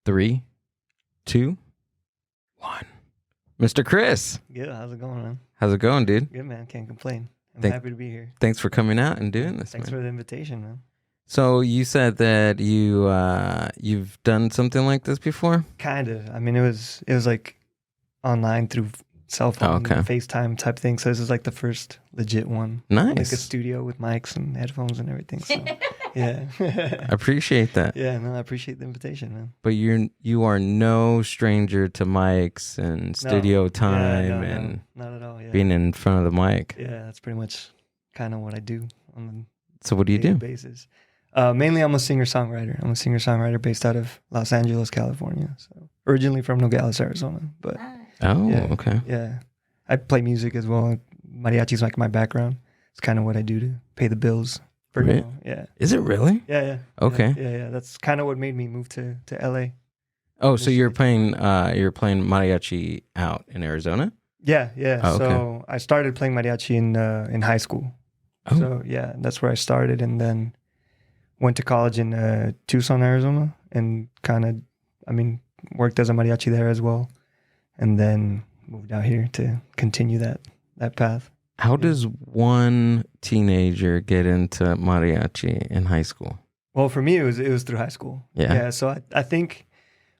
3, 2, 1. Mr. Chris. Good. How's it going, man? How's it going, dude? Good, man. Can't complain. I'm happy to be here. Thanks for coming out and doing this. Thanks for the invitation, man. So you said that you've done something like this before? Kind of. I mean, it was like online through cell phone, FaceTime type thing. So this is like the first legit one. Nice. Like a studio with mics and headphones and everything. So yeah. I appreciate that. Yeah, no, I appreciate the invitation, man. But you are no stranger to mics and studio time and not at all. Yeah. Being in front of the mic. Yeah, that's pretty much kind of what I do on the So what do you do? Basis. Mainly, I'm a singer-songwriter. I'm a singer-songwriter based out of Los Angeles, California. So originally from Nogales, Arizona. But okay. Yeah, I play music as well. Mariachi's like my background. It's kind of what I do to pay the bills. For now. Yeah. Is it really? Yeah. Okay. Yeah. That's kind of what made me move to LA. Oh, so you're playing mariachi out in Arizona? Yeah. Oh, okay. So I started playing mariachi in high school. Oh. So yeah, that's where I started, and then went to college in Tucson, Arizona, and worked as a mariachi there as well, and then moved out here to continue that path. How does one teenager get into mariachi in high school? Well, for me, it was through high school. Yeah. So I think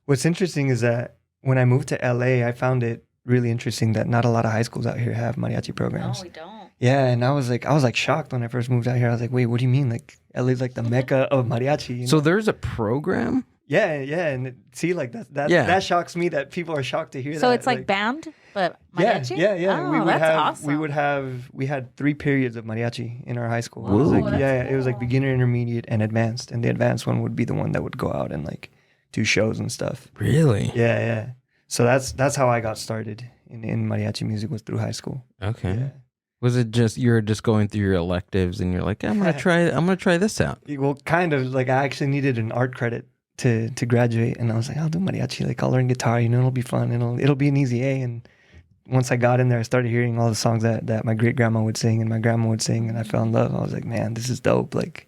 what's interesting is that when I moved to LA, I found it really interesting that not a lot of high schools out here have mariachi programs. No, we don't. Yeah, and I was like shocked when I first moved out here. I was like, wait, what do you mean? Like LA's like the mecca of mariachi. You know? So there's a program? Yeah, and that shocks me that people are shocked to hear that. So it's like band, but mariachi? Yeah. Oh, awesome. We had 3 periods of mariachi in our high school. Ooh. It was like, it was like beginner, intermediate, and advanced. And the advanced one would be the one that would go out and like do shows and stuff. Really? Yeah. So that's how I got started in mariachi music, was through high school. Okay. Yeah. Was it just you're just going through your electives and you're like, I'm gonna try this out? Well, kind of like I actually needed an art credit to graduate, and I was like, I'll do mariachi, like I'll learn guitar, it'll be fun, it'll be an easy A. And once I got in there, I started hearing all the songs that my great grandma would sing and my grandma would sing, and I fell in love. I was like, man, this is dope. Like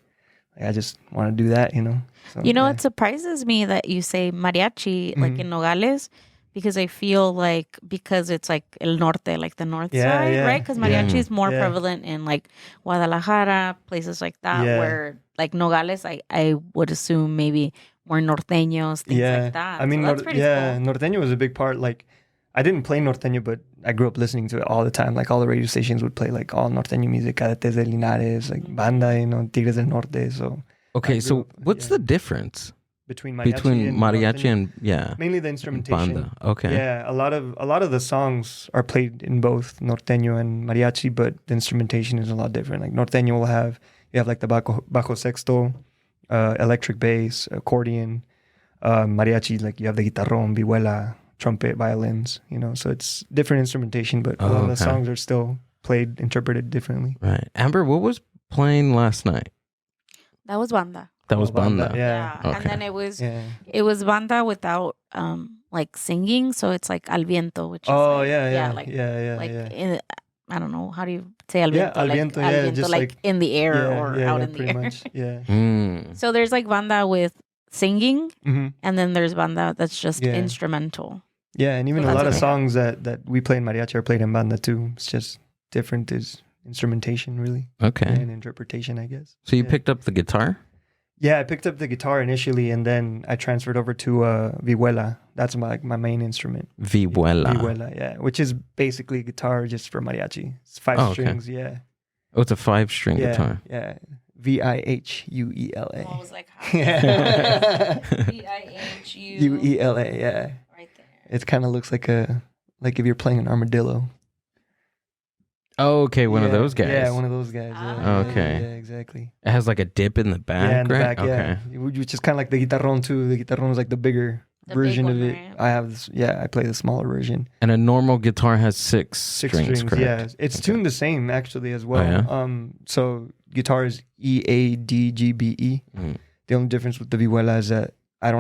I just want to do that, you know. So, it surprises me that you say mariachi like in Nogales, because I feel like because it's like el norte, like the north side, right? Because mariachi is more prevalent in like Guadalajara, places like that, where like Nogales, I would assume maybe more norteños, things like that. I mean, so that's pretty cool. norteño was a big part. Like, I didn't play norteño, but I grew up listening to it all the time. Like, all the radio stations would play like all norteño music, Cadetes de Linares, like banda, Tigres del Norte. So okay, so what's the difference between mariachi and mainly the instrumentation? Banda. Okay. Yeah, a lot of the songs are played in both norteño and mariachi, but the instrumentation is a lot different. Like norteño will have like the bajo sexto, electric bass, accordion. Mariachi, like you have the guitarrón, vihuela, trumpet, violins, so it's different instrumentation, but a lot of the songs are still interpreted differently. Right. Amber, what was playing last night? That was banda. That was banda. Yeah. Okay. And then it was banda without like singing, so it's like al viento, which is I don't know, how do you say al viento? Al viento, al viento, like in the air or out in the air. Much, yeah. So there's like banda with singing, and then there's banda that's just instrumental. Yeah, and even a lot of songs that we play in mariachi are played in banda too. It's just different is instrumentation, really. Okay. And interpretation, I guess. So you picked up the guitar? Yeah, I picked up the guitar initially, and then I transferred over to vihuela. That's my main instrument. Vihuela. Vihuela, yeah, which is basically guitar just for mariachi. It's 5 strings, yeah. Oh, it's a 5-string guitar. Yeah, Vihuela. I was like, Vihuela, yeah. Right there. It kind of looks like if you're playing an armadillo. Oh, okay, one of those guys. Yeah, one of those guys. Yeah. Okay. Yeah, exactly. It has like a dip in the back, yeah, in the right? back, yeah. Which is kind of like the guitarrón too. The guitarrón is like the bigger version big of one, it. right? I have this. Yeah, I play the smaller version. And a normal guitar has 6 strings, correct? Yeah, it's tuned the same actually as well. Oh, yeah? So guitar is E A D G B E. The only difference with the vihuela is that I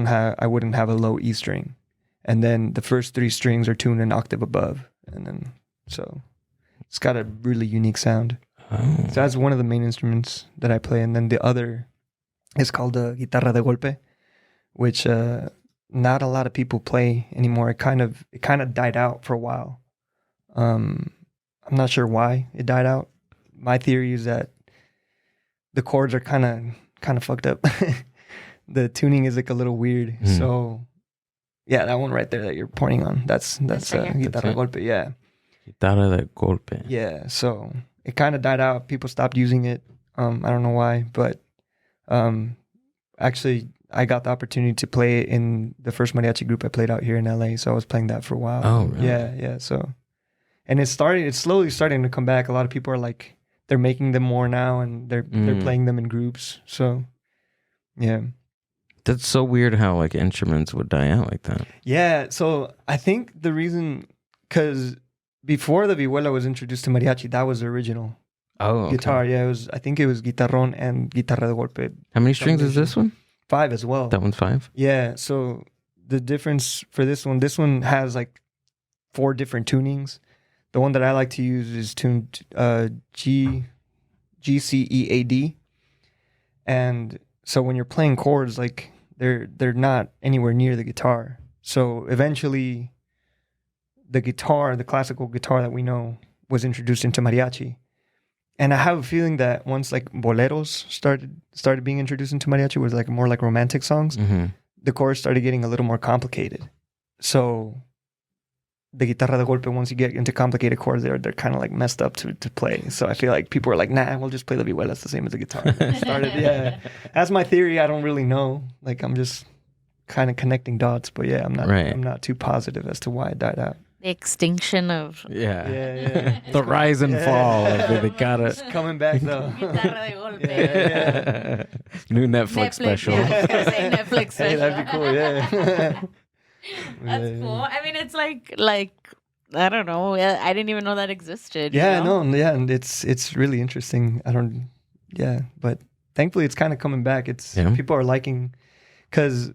wouldn't have a low E string, and then the first 3 strings are tuned an octave above, and then so it's got a really unique sound. Oh. So that's one of the main instruments that I play, and then the other is called the guitarra de golpe, which not a lot of people play anymore. It kind of died out for a while. I'm not sure why it died out. My theory is that the chords are kind of fucked up. The tuning is like a little weird. So yeah, that one right there that you're pointing on, that's guitarra de golpe. Yeah, guitarra de golpe. Yeah, so it kind of died out. People stopped using it. I don't know why, but actually I got the opportunity to play it in the first mariachi group I played out here in LA. So I was playing that for a while. Oh, really? Yeah. So, and it's slowly starting to come back. A lot of people are like, they're making them more now, and they're playing them in groups. So, yeah. That's so weird how like instruments would die out like that. Yeah. So I think the reason, because before the vihuela was introduced to mariachi, that was the original guitar. Yeah, I think it was guitarrón and guitarra de golpe. How many strings is this one? 5 as well. That one's 5? Yeah. So the difference for this one has like 4 different tunings. The one that I like to use is tuned G, C, E, A, D. And so when you're playing chords, like they're not anywhere near the guitar. So eventually the classical guitar that we know, was introduced into mariachi. And I have a feeling that once like boleros started being introduced into mariachi, was like more like romantic songs, the chords started getting a little more complicated. So the guitarra de golpe, once you get into complicated chords, they're kind of like messed up to play. So I feel like people are like, nah, we'll just play the vihuela. It's the same as the guitar. Yeah. That's my theory. I don't really know. Like, I'm just kind of connecting dots. But yeah, I'm not too positive as to why it died out. The extinction of... Yeah. The rise and fall of the guitarra. It's coming back though. Guitarra de golpe. New Netflix special. Yeah, I was gonna say Netflix special. Hey, that'd be cool, yeah. That's cool. I mean, it's like I don't know. I didn't even know that existed. Yeah, you know? no, yeah, and it's really interesting. But thankfully it's kind of coming back. People are liking, because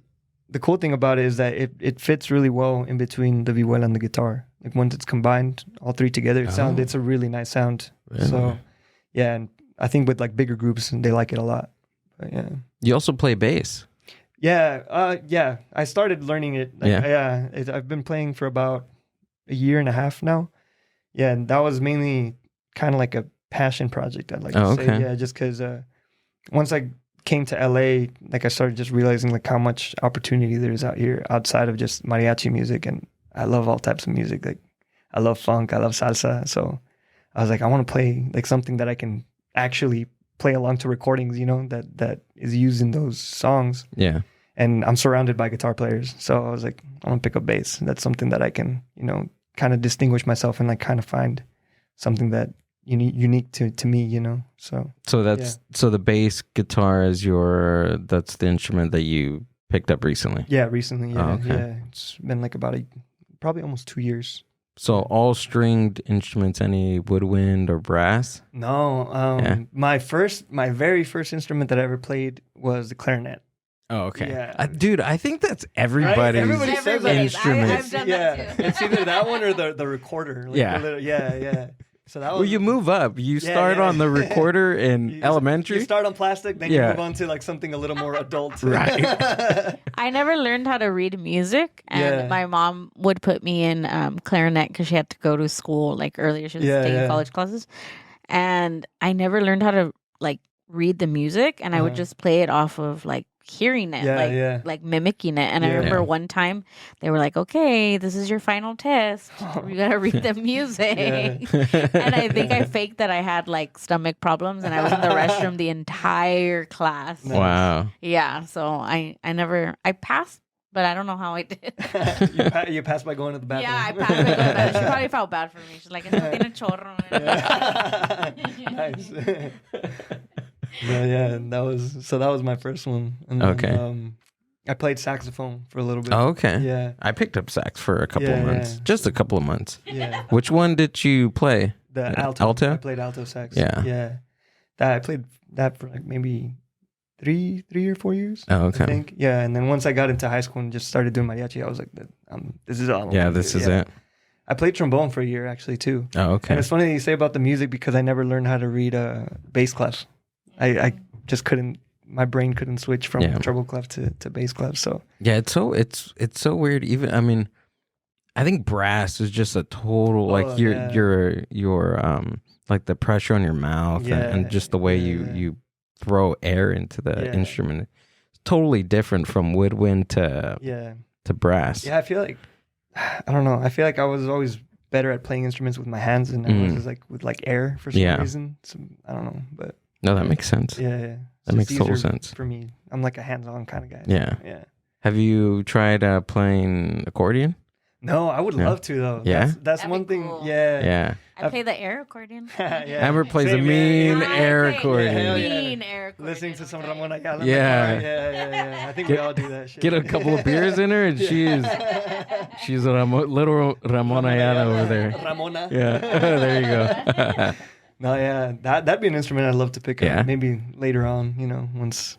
the cool thing about it is that it fits really well in between the vihuela and the guitar. Like once it's combined, all 3 together, it's a really nice sound. Really? So yeah, and I think with like bigger groups, they like it a lot. But yeah. You also play bass. Yeah. I started learning it. I've been playing for about a year and a half now. Yeah, and that was mainly kind of like a passion project, I'd like to say. Okay. Yeah, just because once I came to LA, like I started just realizing like how much opportunity there is out here outside of just mariachi music, and I love all types of music. Like I love funk, I love salsa. So I was like, I want to play like something that I can actually play along to recordings, that is used in those songs. Yeah. And I'm surrounded by guitar players. So I was like, I want to pick up bass. That's something that I can, kind of distinguish myself and like kind of find something that unique to me, So that's so the bass guitar is that's the instrument that you picked up recently. Yeah, recently. Yeah. Oh, okay. Yeah. It's been like probably almost 2 years. So all stringed instruments, any woodwind or brass? No. My very first instrument that I ever played was the clarinet. Oh, okay. Yeah. Dude, I think that's everybody's Everybody says that. instrument. I've done that too. It's either that one or the recorder. Like yeah. So that was, well, you move up. You start on the recorder in elementary. You start on plastic, then you move on to like something a little more adult. Right. I never learned how to read music, and my mom would put me in clarinet because she had to go to school like earlier. She was taking college classes, and I never learned how to like read the music, and I would just play it off of like hearing it, like mimicking it. And I remember one time they were like, okay, this is your final test. You gotta read the music. And I think I faked that I had like stomach problems, and I was in the restroom the entire class. Nice. Wow. Yeah, so I passed, but I don't know how I did. You passed by going to the bathroom. Yeah, I passed by going to the bathroom. She probably felt bad for me. She's like, eso tiene chorro. Nice. Yeah, that was my first one. And then, I played saxophone for a little bit. Oh, okay. Yeah. I picked up sax for a couple of months. Just a couple of months. Yeah. Which one did you play? The alto. I played alto sax. Yeah. Yeah. I played that for like maybe 3 or 4 years. Oh, okay. I think. Yeah, and then once I got into high school and just started doing mariachi, I was like, this is all. Yeah, this is it. I played trombone for a year actually too. Oh, okay. And it's funny that you say about the music, because I never learned how to read bass clefs. I just couldn't my brain couldn't switch from treble clef to bass clef. So yeah, it's so weird. Even I mean, I think brass is just a total like your like the pressure on your mouth and just the way you throw air into the instrument. It's totally different from woodwind to brass. Yeah, I feel like I don't know. I feel like I was always better at playing instruments with my hands and I was just like with like air for some reason. So, I don't know, but no, that makes sense. Yeah. That makes total sense for me. I'm like a hands-on kind of guy. Yeah. So, yeah. Have you tried playing accordion? No, I would love to though. Yeah, that's one thing. Cool. Yeah. I play the air accordion. Amber plays a mean air accordion. Mean air accordion. Listening to some Ramon Ayala. Yeah. I think we all do that shit. Get a couple of beers in her, and she's a little Ramon Ayala over there. Ramona. Yeah, there you go. No, yeah, that'd be an instrument I'd love to pick up. Maybe later on, once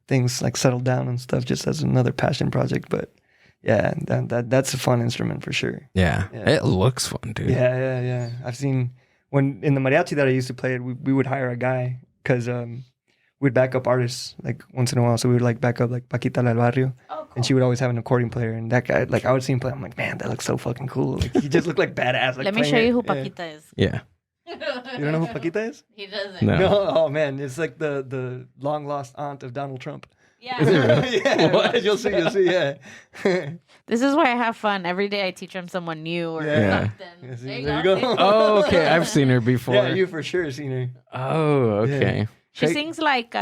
things like settle down and stuff, just as another passion project. But yeah, that's a fun instrument for sure. Yeah. It looks fun, dude. Yeah. I've seen when in the mariachi that I used to play it, we would hire a guy because we'd back up artists like once in a while. So we would like back up like Paquita la del Barrio, and she would always have an accordion player. And that guy, like I would see him play, I'm like, man, that looks so fucking cool. Like he just looked like badass. Like, let me show you who Paquita is. Yeah. You don't know who Paquita is? He doesn't. No. Oh man, it's like the long lost aunt of Donald Trump. Yeah. Is it really? Yeah. You'll see. Yeah. This is why I have fun. Every day I teach them someone new or something. Yeah, There you go. Oh, okay. I've seen her before. Yeah, you for sure seen her. Oh, okay. Yeah. She sings like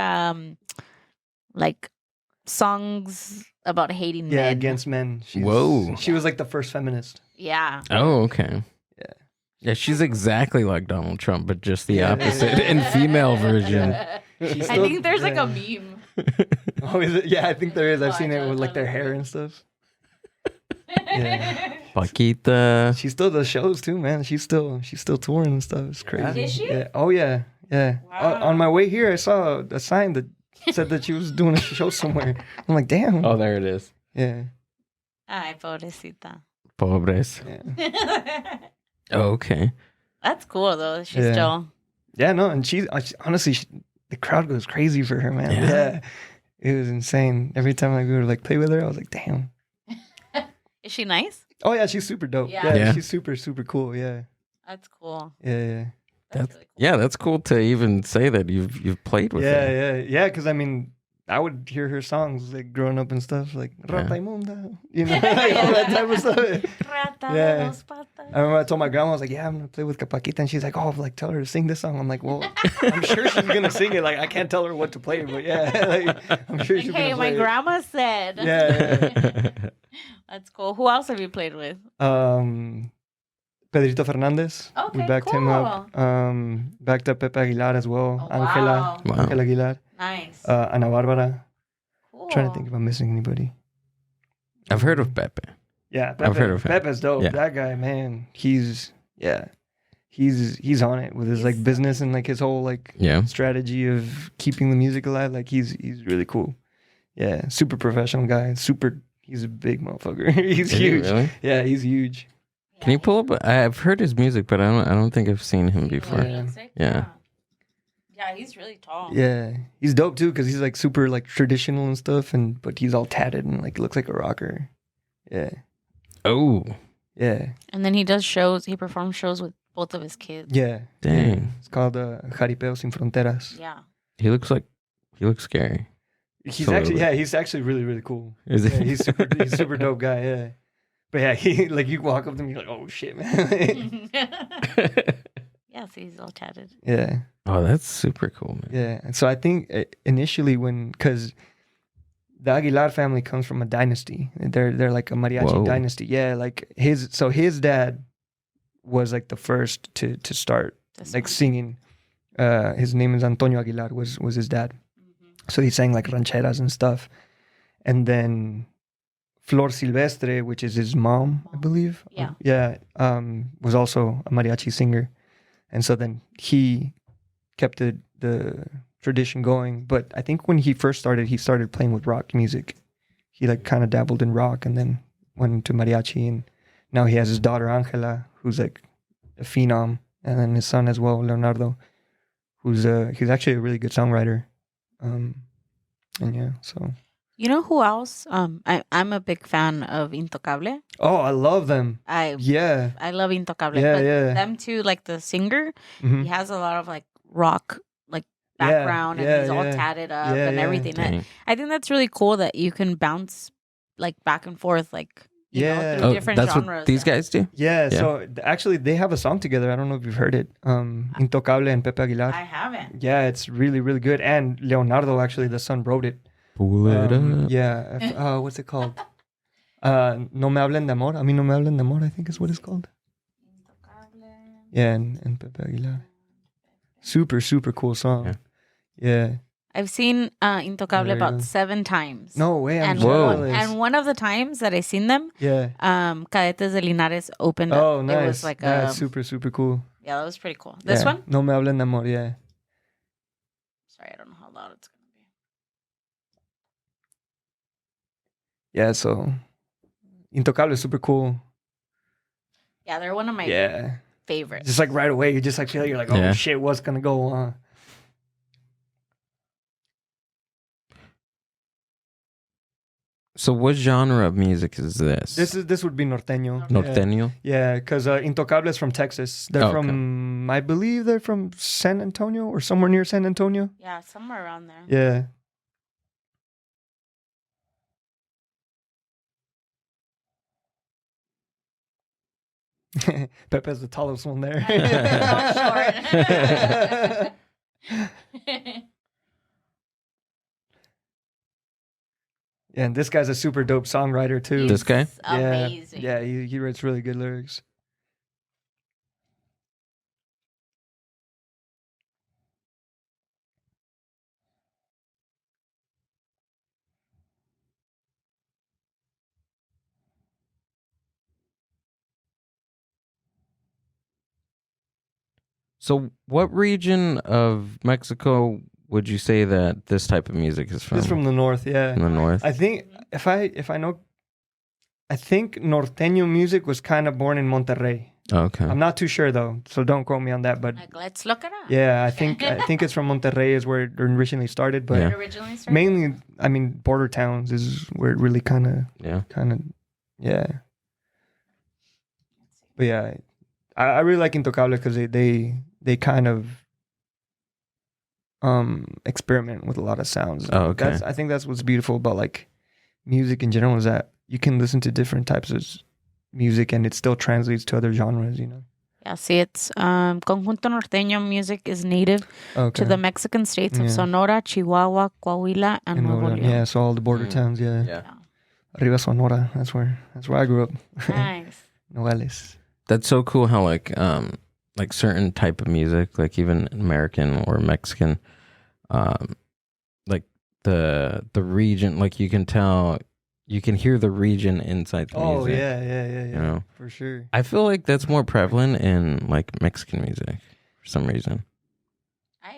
songs about hating men. Against men. Whoa. She was like the first feminist. Yeah. Oh, okay. Yeah, she's exactly like Donald Trump, but just the opposite in female version. I think there's like a meme. Oh, is it? Yeah, I think there is. I've seen it with like their hair and stuff. Yeah. Paquita. She still does shows too, man. She's still touring and stuff. It's crazy. Is she? Yeah. Oh yeah. Wow. On my way here, I saw a sign that said that she was doing a show somewhere. I'm like, damn. Oh, there it is. Yeah. Ay, pobrecita. Pobres. Yeah. Oh, okay. That's cool though. She's still. Yeah, no, and honestly, the crowd goes crazy for her, man. Yeah. It was insane. Every time we would like play with her, I was like, damn. Is she nice? Oh yeah, she's super dope. Yeah. She's super, super cool. Yeah. That's cool. Yeah. That's really cool. Yeah, that's cool to even say that you've played with her. Yeah. Because I mean, I would hear her songs like growing up and stuff, like Rata Imunda, like all that type of stuff. Rata de dos patas. I remember I told my grandma, I was like, I'm gonna play with Paquita, and she's like, like tell her to sing this song. I'm like, well, I'm sure she's gonna sing it. Like I can't tell her what to play, but I'm sure she's gonna play my grandma said. Yeah. That's cool. Who else have you played with? Pedrito Fernandez. Okay, we backed him up. Backed up Pepe Aguilar as well. Oh, Angela. wow. Angela Aguilar. Nice. Ana Barbara. Cool. Trying to think if I'm missing anybody. I've heard of Pepe. Yeah, Pepe, I've heard of him. Pepe's dope. Yeah. That guy, man, he's on it with his like business and like his whole like strategy of keeping the music alive. Like he's really cool. Yeah, super professional guy. He's a big motherfucker. He's huge. Really? Yeah, he's huge. Can you pull up? I've heard his music, but I don't think I've seen him before. Yeah. Yeah, he's really tall. Yeah, he's dope too because he's like super like traditional and stuff, but he's all tatted and like looks like a rocker. Yeah. Oh. Yeah. And then he does shows. He performs shows with both of his kids. Yeah. Dang. Yeah. It's called Jaripeo Sin Fronteras. Yeah. He looks scary. He's actually really, really cool. Is yeah, he? he's super dope guy. Yeah. But yeah, he like you walk up to him, you're like, oh shit, man. Yeah, so he's all tatted. Yeah. Oh, that's super cool, man. Yeah. And so I think initially because the Aguilar family comes from a dynasty. They're like a mariachi dynasty. Yeah, like his dad was like the first to start like singing. His name is Antonio Aguilar was his dad. Mm-hmm. So he sang like rancheras and stuff. And then Flor Silvestre, which is his mom, I believe. Yeah. Yeah. Was also a mariachi singer. And so then he kept the tradition going. But I think when he first started, he started playing with rock music. He like kind of dabbled in rock and then went into mariachi. And now he has his daughter Angela, who's like a phenom, and then his son as well, Leonardo, who's he's actually a really good songwriter. And yeah, so. You know who else? I'm a big fan of Intocable. Oh, I love them. I love Intocable. Yeah, but yeah. them too, like the singer, he has a lot of like rock like background and he's all tatted up and everything. I think that's really cool that you can bounce like back and forth like you know, through different that's genres. What these guys do? Yeah, so actually they have a song together. I don't know if you've heard it. Intocable and Pepe Aguilar. I haven't. Yeah, it's really, really good. And Leonardo, actually, the son, wrote it. Pull it up. Yeah. What's it called? No me hablen de amor. A mí no me hablen de amor, I think is what it's called. Yeah, and Pepe Aguilar. Super, super cool song. Yeah. I've seen Intocable about 7 times. No way, I'm jealous. And one of the times that I seen them, Cadetes de Linares opened up. Oh, nice. It was like that's super, super cool. Yeah, that was pretty cool. This one? No me hablen de amor, yeah. Sorry, I don't know how loud it's going to be. Yeah, so Intocable is super cool. Yeah, they're one of my favorites. Just like right away, you just like feel like you're like, oh shit, what's gonna go on? So what genre of music is this? This would be norteño. Norteño? Yeah, because Intocable is from Texas. They're from, I believe they're from San Antonio or somewhere near San Antonio. Yeah, somewhere around there. Yeah. Pepe's the tallest one there. Yeah, and this guy's a super dope songwriter too. This guy? Amazing. Yeah, he writes really good lyrics. So what region of Mexico would you say that this type of music is from? It's from the north, yeah. From the north? I think if I know, I think norteño music was kind of born in Monterrey. Okay. I'm not too sure though, so don't quote me on that. But like, let's look it up. Yeah, I think it's from Monterrey is where it originally started. But mainly, I mean, border towns is where it really kind of. But yeah, I really like Intocable because they kind of experiment with a lot of sounds. Oh, okay. I think that's what's beautiful about like music in general is that you can listen to different types of music and it still translates to other genres, you know. Yeah, see, it's Conjunto Norteño music is native to the Mexican states of Sonora, Chihuahua, Coahuila, and Nuevo León. Yeah, so all the border towns, yeah. Arriba Sonora, that's where I grew up. Nice. Nogales. That's so cool how like certain type of music, like even American or Mexican, like the region, like you can tell, you can hear the region inside the music. Oh yeah. You know? For sure. I feel like that's more prevalent in like Mexican music for some reason.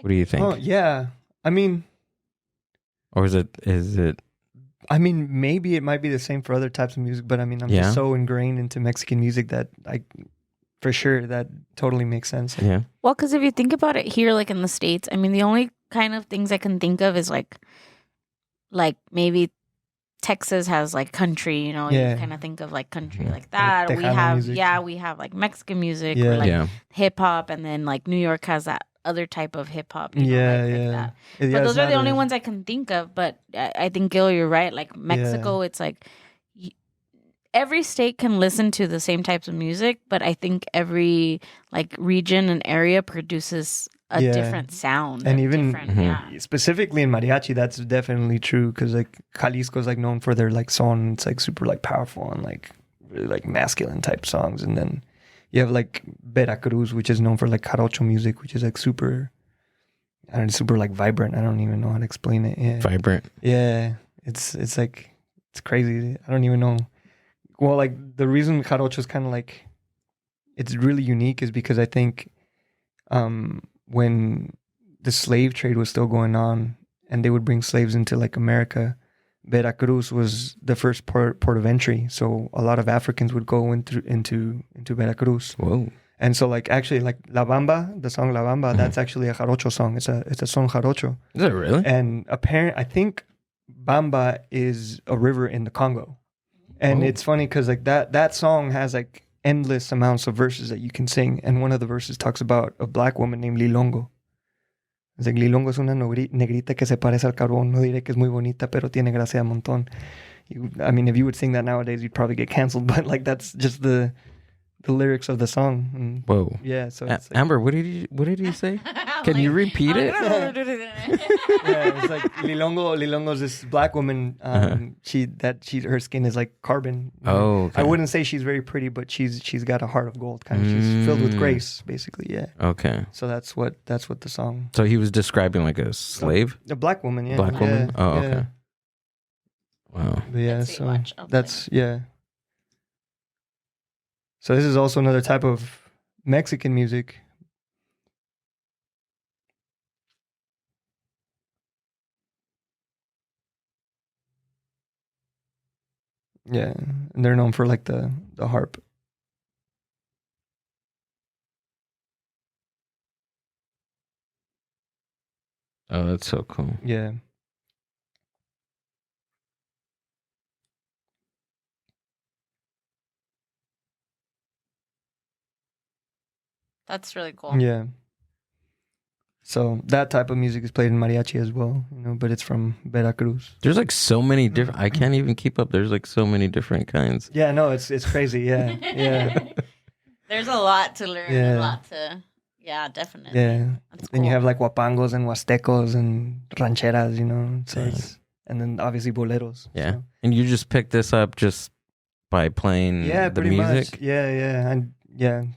What do you think? Oh yeah, I mean, or is it? I mean, maybe it might be the same for other types of music, but I mean, I'm just so ingrained into Mexican music that for sure, that totally makes sense. Yeah. Well, because if you think about it here, like in the States, I mean, the only kind of things I can think of is like maybe Texas has like country, you know, you kind of think of like country like that. We have, we have like Mexican music or like hip hop, and then like New York has that other type of hip hop. Like that. But those are the only ones I can think of. But I think, Gill, you're right. Like Mexico, it's like every state can listen to the same types of music, but I think every like region and area produces a different sound. And even specifically in mariachi, that's definitely true because like Jalisco is like known for their like son. It's like super like powerful and like really like masculine type songs. And then you have like Veracruz, which is known for like jarocho music, which is like super like vibrant. I don't even know how to explain it. Yeah. Vibrant. Yeah. It's like, it's crazy. I don't even know. Well, like the reason jarocho is kind of like, it's really unique is because I think when the slave trade was still going on and they would bring slaves into like America, Veracruz was the first port of entry. So a lot of Africans would go into Veracruz. Whoa. And so like actually like La Bamba, the song La Bamba, that's actually a jarocho song. It's a song jarocho. Is it really? And I think Bamba is a river in the Congo. And it's funny because like that song has like endless amounts of verses that you can sing. And one of the verses talks about a black woman named Lilongo. It's like, Lilongo es una negrita que se parece al carbón. No diré que es muy bonita, pero tiene gracia a montón. I mean, if you would sing that nowadays, you'd probably get canceled. But like, that's just the lyrics of the song. And whoa. Yeah. So it's like, Amber, what did you say? Can you repeat it? Yeah, it's like Lilongo's this black woman. Her skin is like carbon. Oh, okay. I wouldn't say she's very pretty, but she's got a heart of gold. Kind of, she's filled with grace, basically. Yeah. Okay. So that's what the song. So he was describing like a slave, a black woman. Yeah. Black woman. Oh, yeah. okay. Wow. But yeah. So that's yeah. So this is also another type of Mexican music. Yeah, and they're known for like the harp. Oh, that's so cool. Yeah. That's really cool. Yeah. So that type of music is played in mariachi as well, but it's from Veracruz. There's like so many different. I can't even keep up. There's like so many different kinds. Yeah, no, it's crazy. Yeah, yeah. There's a lot to learn. Yeah. A lot to. Yeah, definitely. Yeah. That's cool. Then you have like huapangos and huastecos and rancheras, So and then obviously boleros. Yeah. So. And you just picked this up just by playing the music? Much. Yeah. And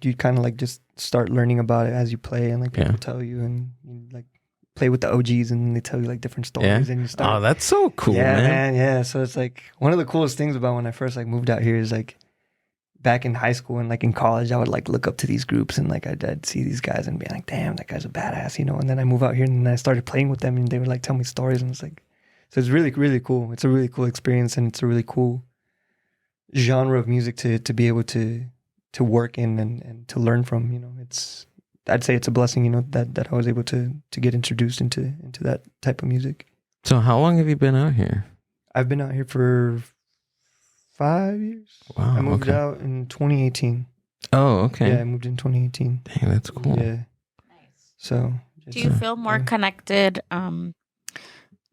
you kind of like just start learning about it as you play, and like people tell you, and you like play with the OGs, and they tell you like different stories, and you start. Oh, that's so cool, man. Yeah. So it's like one of the coolest things about when I first like moved out here is like back in high school and like in college, I would like look up to these groups, and like I'd see these guys and be like, damn, that guy's a badass, And then I move out here and I started playing with them, and they would like tell me stories, and it's like, so it's really, really cool. It's a really cool experience, and it's a really cool genre of music to be able to work in and to learn from. I'd say it's a blessing, that I was able to get introduced into that type of music. So how long have you been out here? I've been out here for 5 years. Wow. I moved out in 2018. Oh, okay. Yeah, I moved in 2018. Dang, that's cool. Yeah. Nice. So. Do you feel more connected,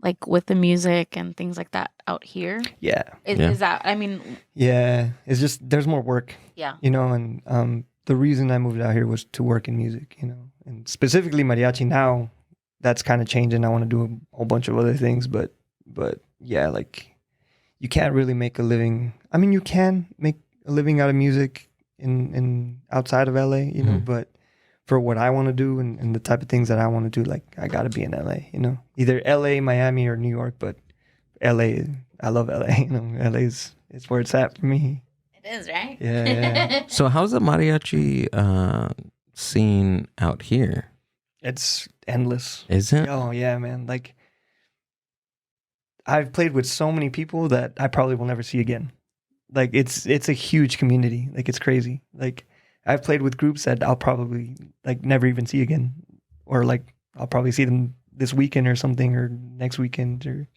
like with the music and things like that out here? Yeah. Is that, I mean. Yeah. It's just, there's more work. Yeah. And the reason I moved out here was to work in music, and specifically mariachi. Now that's kind of changing. I want to do a whole bunch of other things, but yeah, like you can't really make a living. I mean, you can make a living out of music in outside of LA, but for what I want to do and the type of things that I want to do, like I got to be in LA, either LA, Miami, or New York, but LA, I love LA, LA's it's where it's at for me. It is, right? Yeah. So how's the mariachi scene out here? It's endless. Is it? Oh yeah, man. Like I've played with so many people that I probably will never see again. Like it's a huge community. Like it's crazy. Like I've played with groups that I'll probably like never even see again, or like I'll probably see them this weekend or something, or next weekend. Or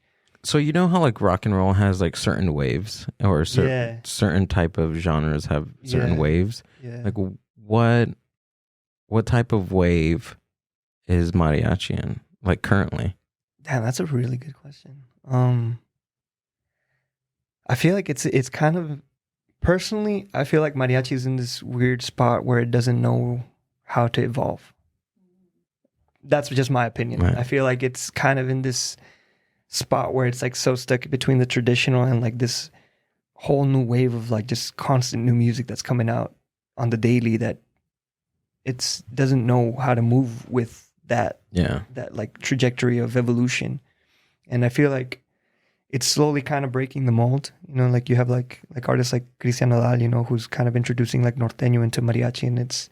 so how like rock and roll has like certain waves, or certain type of genres have certain waves. Yeah. Like what type of wave is mariachi in, like currently? Damn, that's a really good question. I feel like it's kind of, personally, I feel like mariachi is in this weird spot where it doesn't know how to evolve. That's just my opinion. Right. I feel like it's kind of in this spot where it's like so stuck between the traditional and like this whole new wave of like just constant new music that's coming out on the daily, that it doesn't know how to move with that like trajectory of evolution. And I feel like it's slowly kind of breaking the mold. Like you have like artists like Cristian Nodal, who's kind of introducing like norteño into mariachi,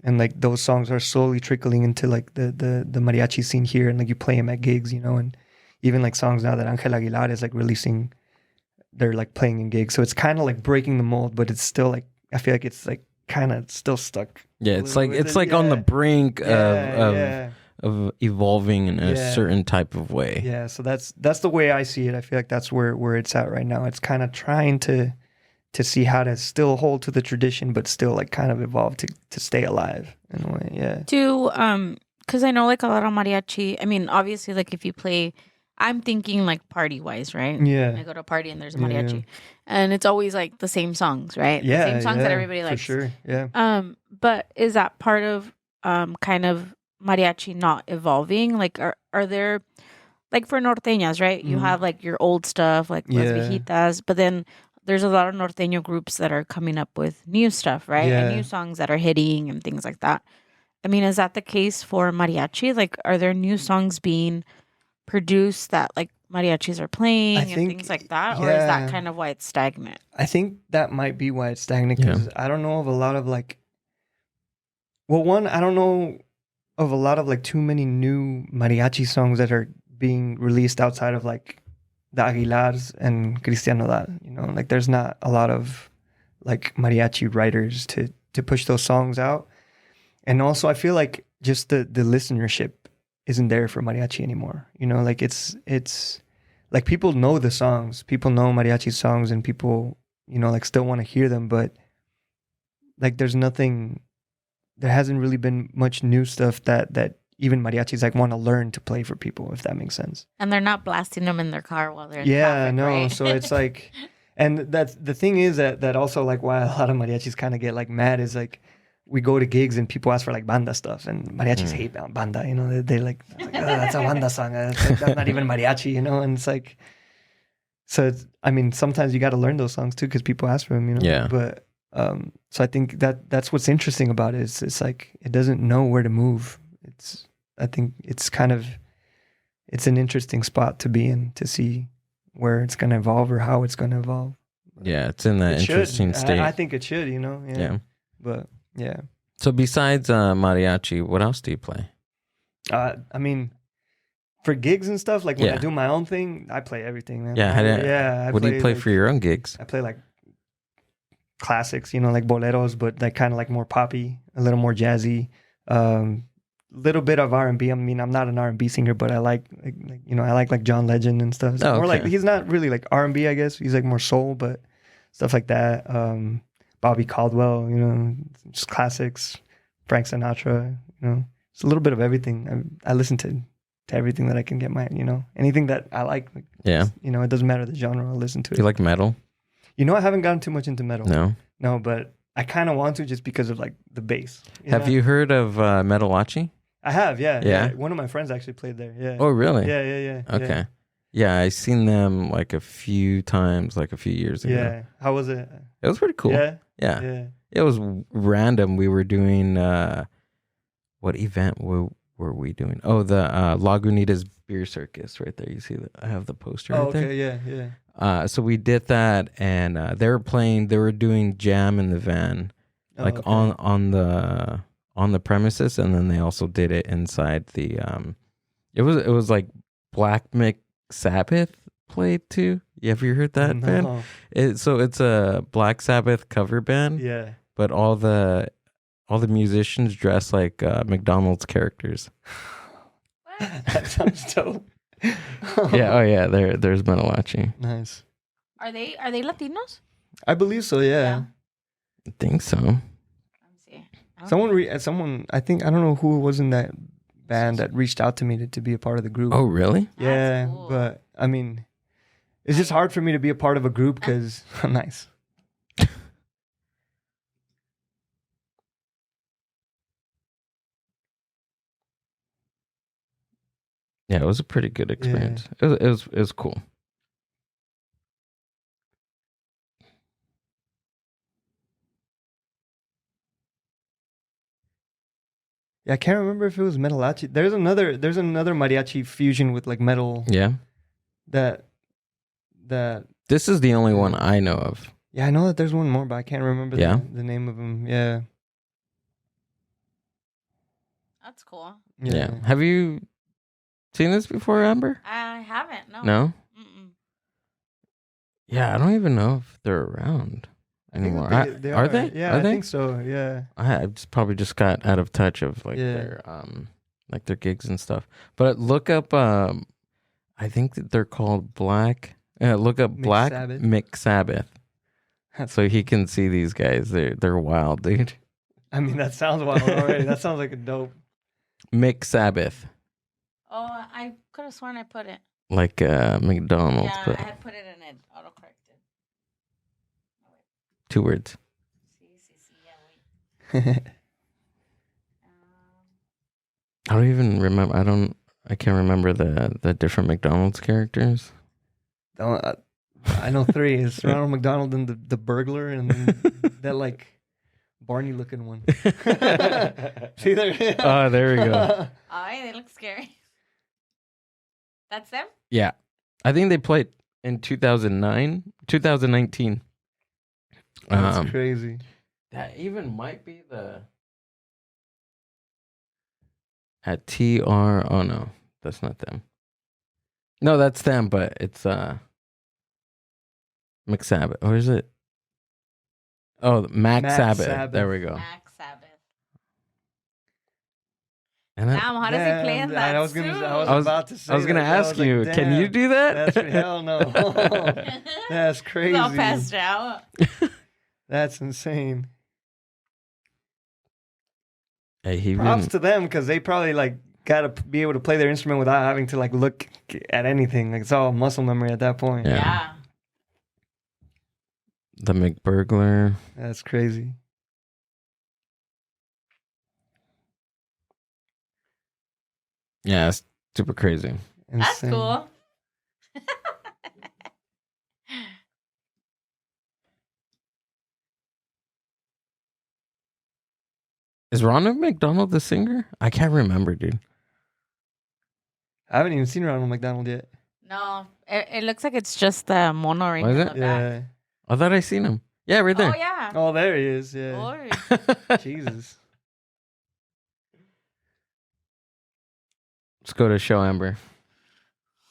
and like those songs are slowly trickling into like the mariachi scene here, and like you play them at gigs, and even like songs now that Angel Aguilar is like releasing, they're like playing in gigs. So it's kind of like breaking the mold, but it's still like, I feel like it's like kind of still stuck. Yeah, it's like on the brink of evolving in a certain type of way. Yeah, so that's the way I see it. I feel like that's where it's at right now. It's kind of trying to see how to still hold to the tradition, but still like kind of evolve to stay alive in a way. Yeah. Because I know like a lot of mariachi. I mean, obviously, like if you play, I'm thinking like party wise, right? Yeah. I go to a party and there's a mariachi, and it's always like the same songs, right? Yeah, the same songs that everybody likes. For sure. Yeah. But is that part of kind of mariachi not evolving? Like, are there, like for norteñas, right? You have like your old stuff, like Las Viejitas, but then there's a lot of norteño groups that are coming up with new stuff, right? Yeah. And new songs that are hitting and things like that. I mean, is that the case for mariachi? Like, are there new songs being produced that like mariachis are playing and things like that? Or is that kind of why it's stagnant? I think that might be why it's stagnant, because I don't know of a lot of like, well, one, I don't know of a lot of like too many new mariachi songs that are being released outside of like the Aguilars and Cristian Nodal. You know, like there's not a lot of like mariachi writers to push those songs out. And also I feel like just the listenership isn't there for mariachi anymore. You know, like it's like people know the songs, people know mariachi songs, and people, you know, like still want to hear them, but like there hasn't really been much new stuff that even mariachis like want to learn to play for people, if that makes sense. And they're not blasting them in their car while they're in traffic, no. right? So it's like, and that's the thing is that also like why a lot of mariachis kind of get like mad is like we go to gigs and people ask for like banda stuff, and mariachis hate banda. You know, they like oh, that's a banda song. That's not even mariachi. You know, and it's like, so it's, I mean, sometimes you got to learn those songs too because people ask for them. You know, yeah. But so I think that's what's interesting about it. It's like it doesn't know where to move. I think it's an interesting spot to be in to see where it's going to evolve or how it's going to evolve. Yeah, it's in that interesting state. I think it should, you know. Yeah. But yeah. So besides mariachi, what else do you play? I mean, for gigs and stuff, like when I do my own thing, I play everything, man. Yeah. What do you play for your own gigs? I play like classics, you know, like boleros, but like kind of like more poppy, a little more jazzy. Little bit of R&B. I mean, I'm not an R&B singer, but I like you know, I like John Legend and stuff. So more like, he's not really like R&B, I guess. He's like more soul, but stuff like that. Bobby Caldwell, you know, just classics. Frank Sinatra, you know, it's a little bit of everything. I listen to everything that I can get my, you know, anything that I like. You know, it doesn't matter the genre. I'll listen to it. Do you like metal? You know, I haven't gotten too much into metal. No, but I kind of want to just because of like the bass. Have you heard of Metalachi? I have, yeah. One of my friends actually played there. Yeah. Oh, really? Yeah. Okay. Yeah, I seen them like a few times, like a few years ago. Yeah. How was it? It was pretty cool. Yeah. It was random. We were doing what event were we doing? Oh, the Lagunitas Beer Circus right there. You see that? I have the poster right there. Yeah. So we did that, and they were doing jam in the van, like on the premises, and then they also did it inside the it was like Black Sabbath played too. You ever heard that band? So it's a Black Sabbath cover band. Yeah. But all the musicians dress like McDonald's characters. That sounds dope. Yeah. There's Metalachi. Nice. Are they Latinos? I believe so. Yeah. I think so. Someone, I think, I don't know who it was in that band that reached out to me to be a part of the group. Oh, really? Yeah, cool. But I mean, it's just hard for me to be a part of a group because I'm nice. Yeah, it was a pretty good experience. Yeah. It was cool. Yeah, I can't remember if it was Metalachi. There's another mariachi fusion with like metal. Yeah. That. This is the only one I know of. Yeah, I know that there's one more, but I can't remember the name of them. Yeah. That's cool. Yeah. Have you seen this before, Amber? I haven't. No. No. Yeah, I don't even know if they're around anymore. They are they? Yeah, I think so. Yeah. I probably just got out of touch of like their like their gigs and stuff. But look up, I think that they're called Black. Look up Black Mick Sabbath. So he can see these guys. They're wild, dude. I mean, that sounds wild already. That sounds like a dope. Mick Sabbath. Oh, I could have sworn I put it. Like McDonald's. Yeah, but I had put it in it. Autocorrected. 2 words. Yeah, wait. I don't even remember. I can't remember the different McDonald's characters. I know 3. It's Ronald McDonald and the burglar and that like Barney looking one. See there? Oh, there we go. Oh, they look scary. That's them? Yeah. I think they played in 2019. That's crazy. That even might be at TR. Oh no, that's not them. No, that's them, but it's Mick Sabbath. Or is it? Oh, Mac Sabbath. There we go. Mac Sabbath. And Damn, how does he play in that? I was about to say. I was gonna ask you, like, can you do that? Hell no. That's crazy. He's all passed out. That's insane. Hey, props to them because they probably like gotta be able to play their instrument without having to like look at anything. Like it's all muscle memory at that point. Yeah. The McBurglar. That's crazy. Yeah, it's super crazy. Insane. That's cool. Is Ronald McDonald the singer? I can't remember, dude. I haven't even seen Ronald McDonald yet. No, it looks like it's just the mono ring. Is it? Yeah. I thought I seen him. Yeah, right there. Oh, yeah. Oh, there he is. Yeah. Lord. Jesus. Let's go to Show Amber.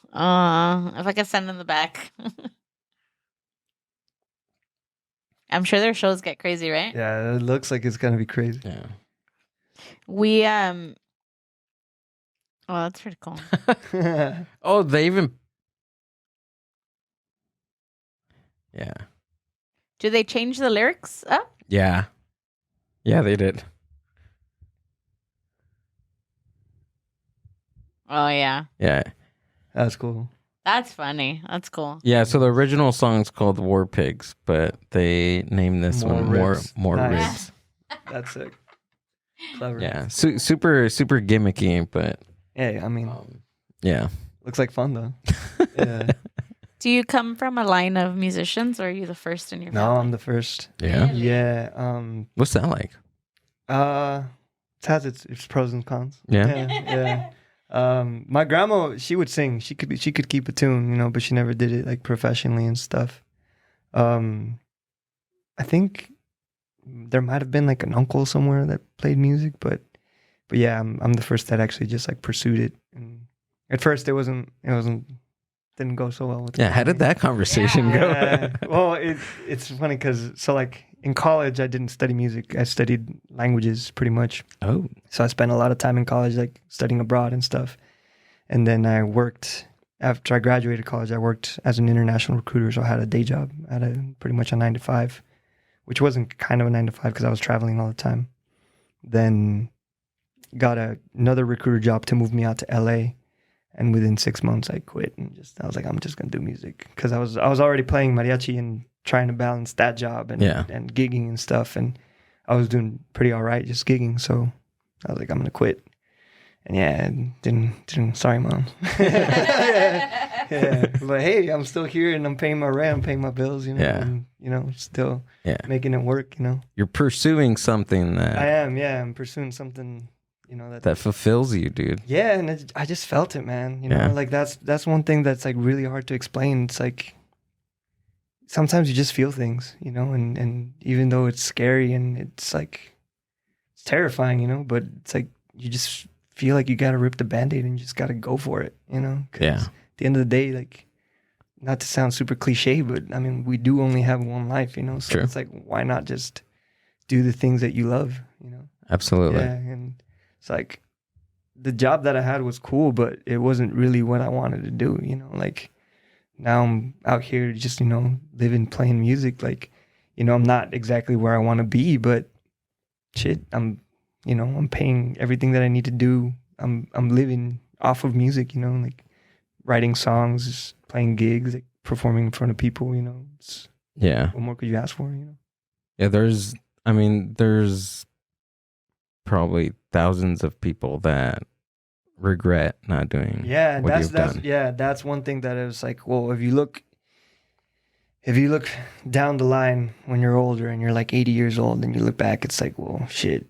If I could send in the back. I'm sure their shows get crazy, right? Yeah, it looks like it's gonna be crazy. Yeah. We oh, that's pretty cool. Oh, they even. Yeah. Do they change the lyrics up? Yeah. Yeah, they did. Oh yeah. Yeah. That's cool. That's funny. That's cool. Yeah, so the original song's called War Pigs, but they named this More one Ribs. More Nice. Ribs. That's sick. Clever. Yeah, super gimmicky, but Hey, I mean, yeah. looks like fun though. Yeah. Do you come from a line of musicians, or are you the first in your No, family? I'm the first. Yeah. Really? Yeah. What's that like? It has its pros and cons. Yeah. Yeah. My grandma, she would sing. She could keep a tune, but she never did it like professionally and stuff. I think there might have been like an uncle somewhere that played music, but yeah, I'm the first that actually just like pursued it. And at first, it didn't go so well with. Yeah, how did that conversation go? Yeah. Well, it's funny because like in college, I didn't study music. I studied languages pretty much. Oh. So I spent a lot of time in college, like studying abroad and stuff. And then I worked, after I graduated college, I worked as an international recruiter. So I had a day job. I had pretty much a 9 to 5, which wasn't kind of a 9 to 5 because I was traveling all the time. Then got another recruiter job to move me out to LA. And within 6 months, I quit and I was like, I'm just going to do music. Because I was already playing mariachi and trying to balance that job and gigging and stuff. And I was doing pretty all right just gigging. So I was like, I'm going to quit. And yeah, didn't sorry, Mom. yeah. But hey, I'm still here and I'm paying my rent, I'm paying my bills, and, still making it work, You're pursuing something that... I am, yeah. I'm pursuing something, that fulfills you, dude. Yeah, and I just felt it, man. Like that's one thing that's like really hard to explain. It's like sometimes you just feel things, and even though it's scary and it's like it's terrifying, but it's like you just feel like you got to rip the Band-Aid and you just got to go for it, 'Cause at the end of the day, like, not to sound super cliche, but I mean, we do only have one life, So True. It's like, why not just do the things that you love, Absolutely. Yeah, and it's like the job that I had was cool, but it wasn't really what I wanted to do, you know, like now I'm out here just, you know, living, playing music. Like, you know, I'm not exactly where I want to be, but shit, I'm paying everything that I need to do. I'm living off of music, you know, like writing songs, just playing gigs, like performing in front of people, you know. What more could you ask for, you know? Yeah, there's probably thousands of people that regret not doing what you've done. Yeah, that's one thing that I was like, well, if you look down the line when you're older and you're like 80 years old and you look back, it's like, well, shit,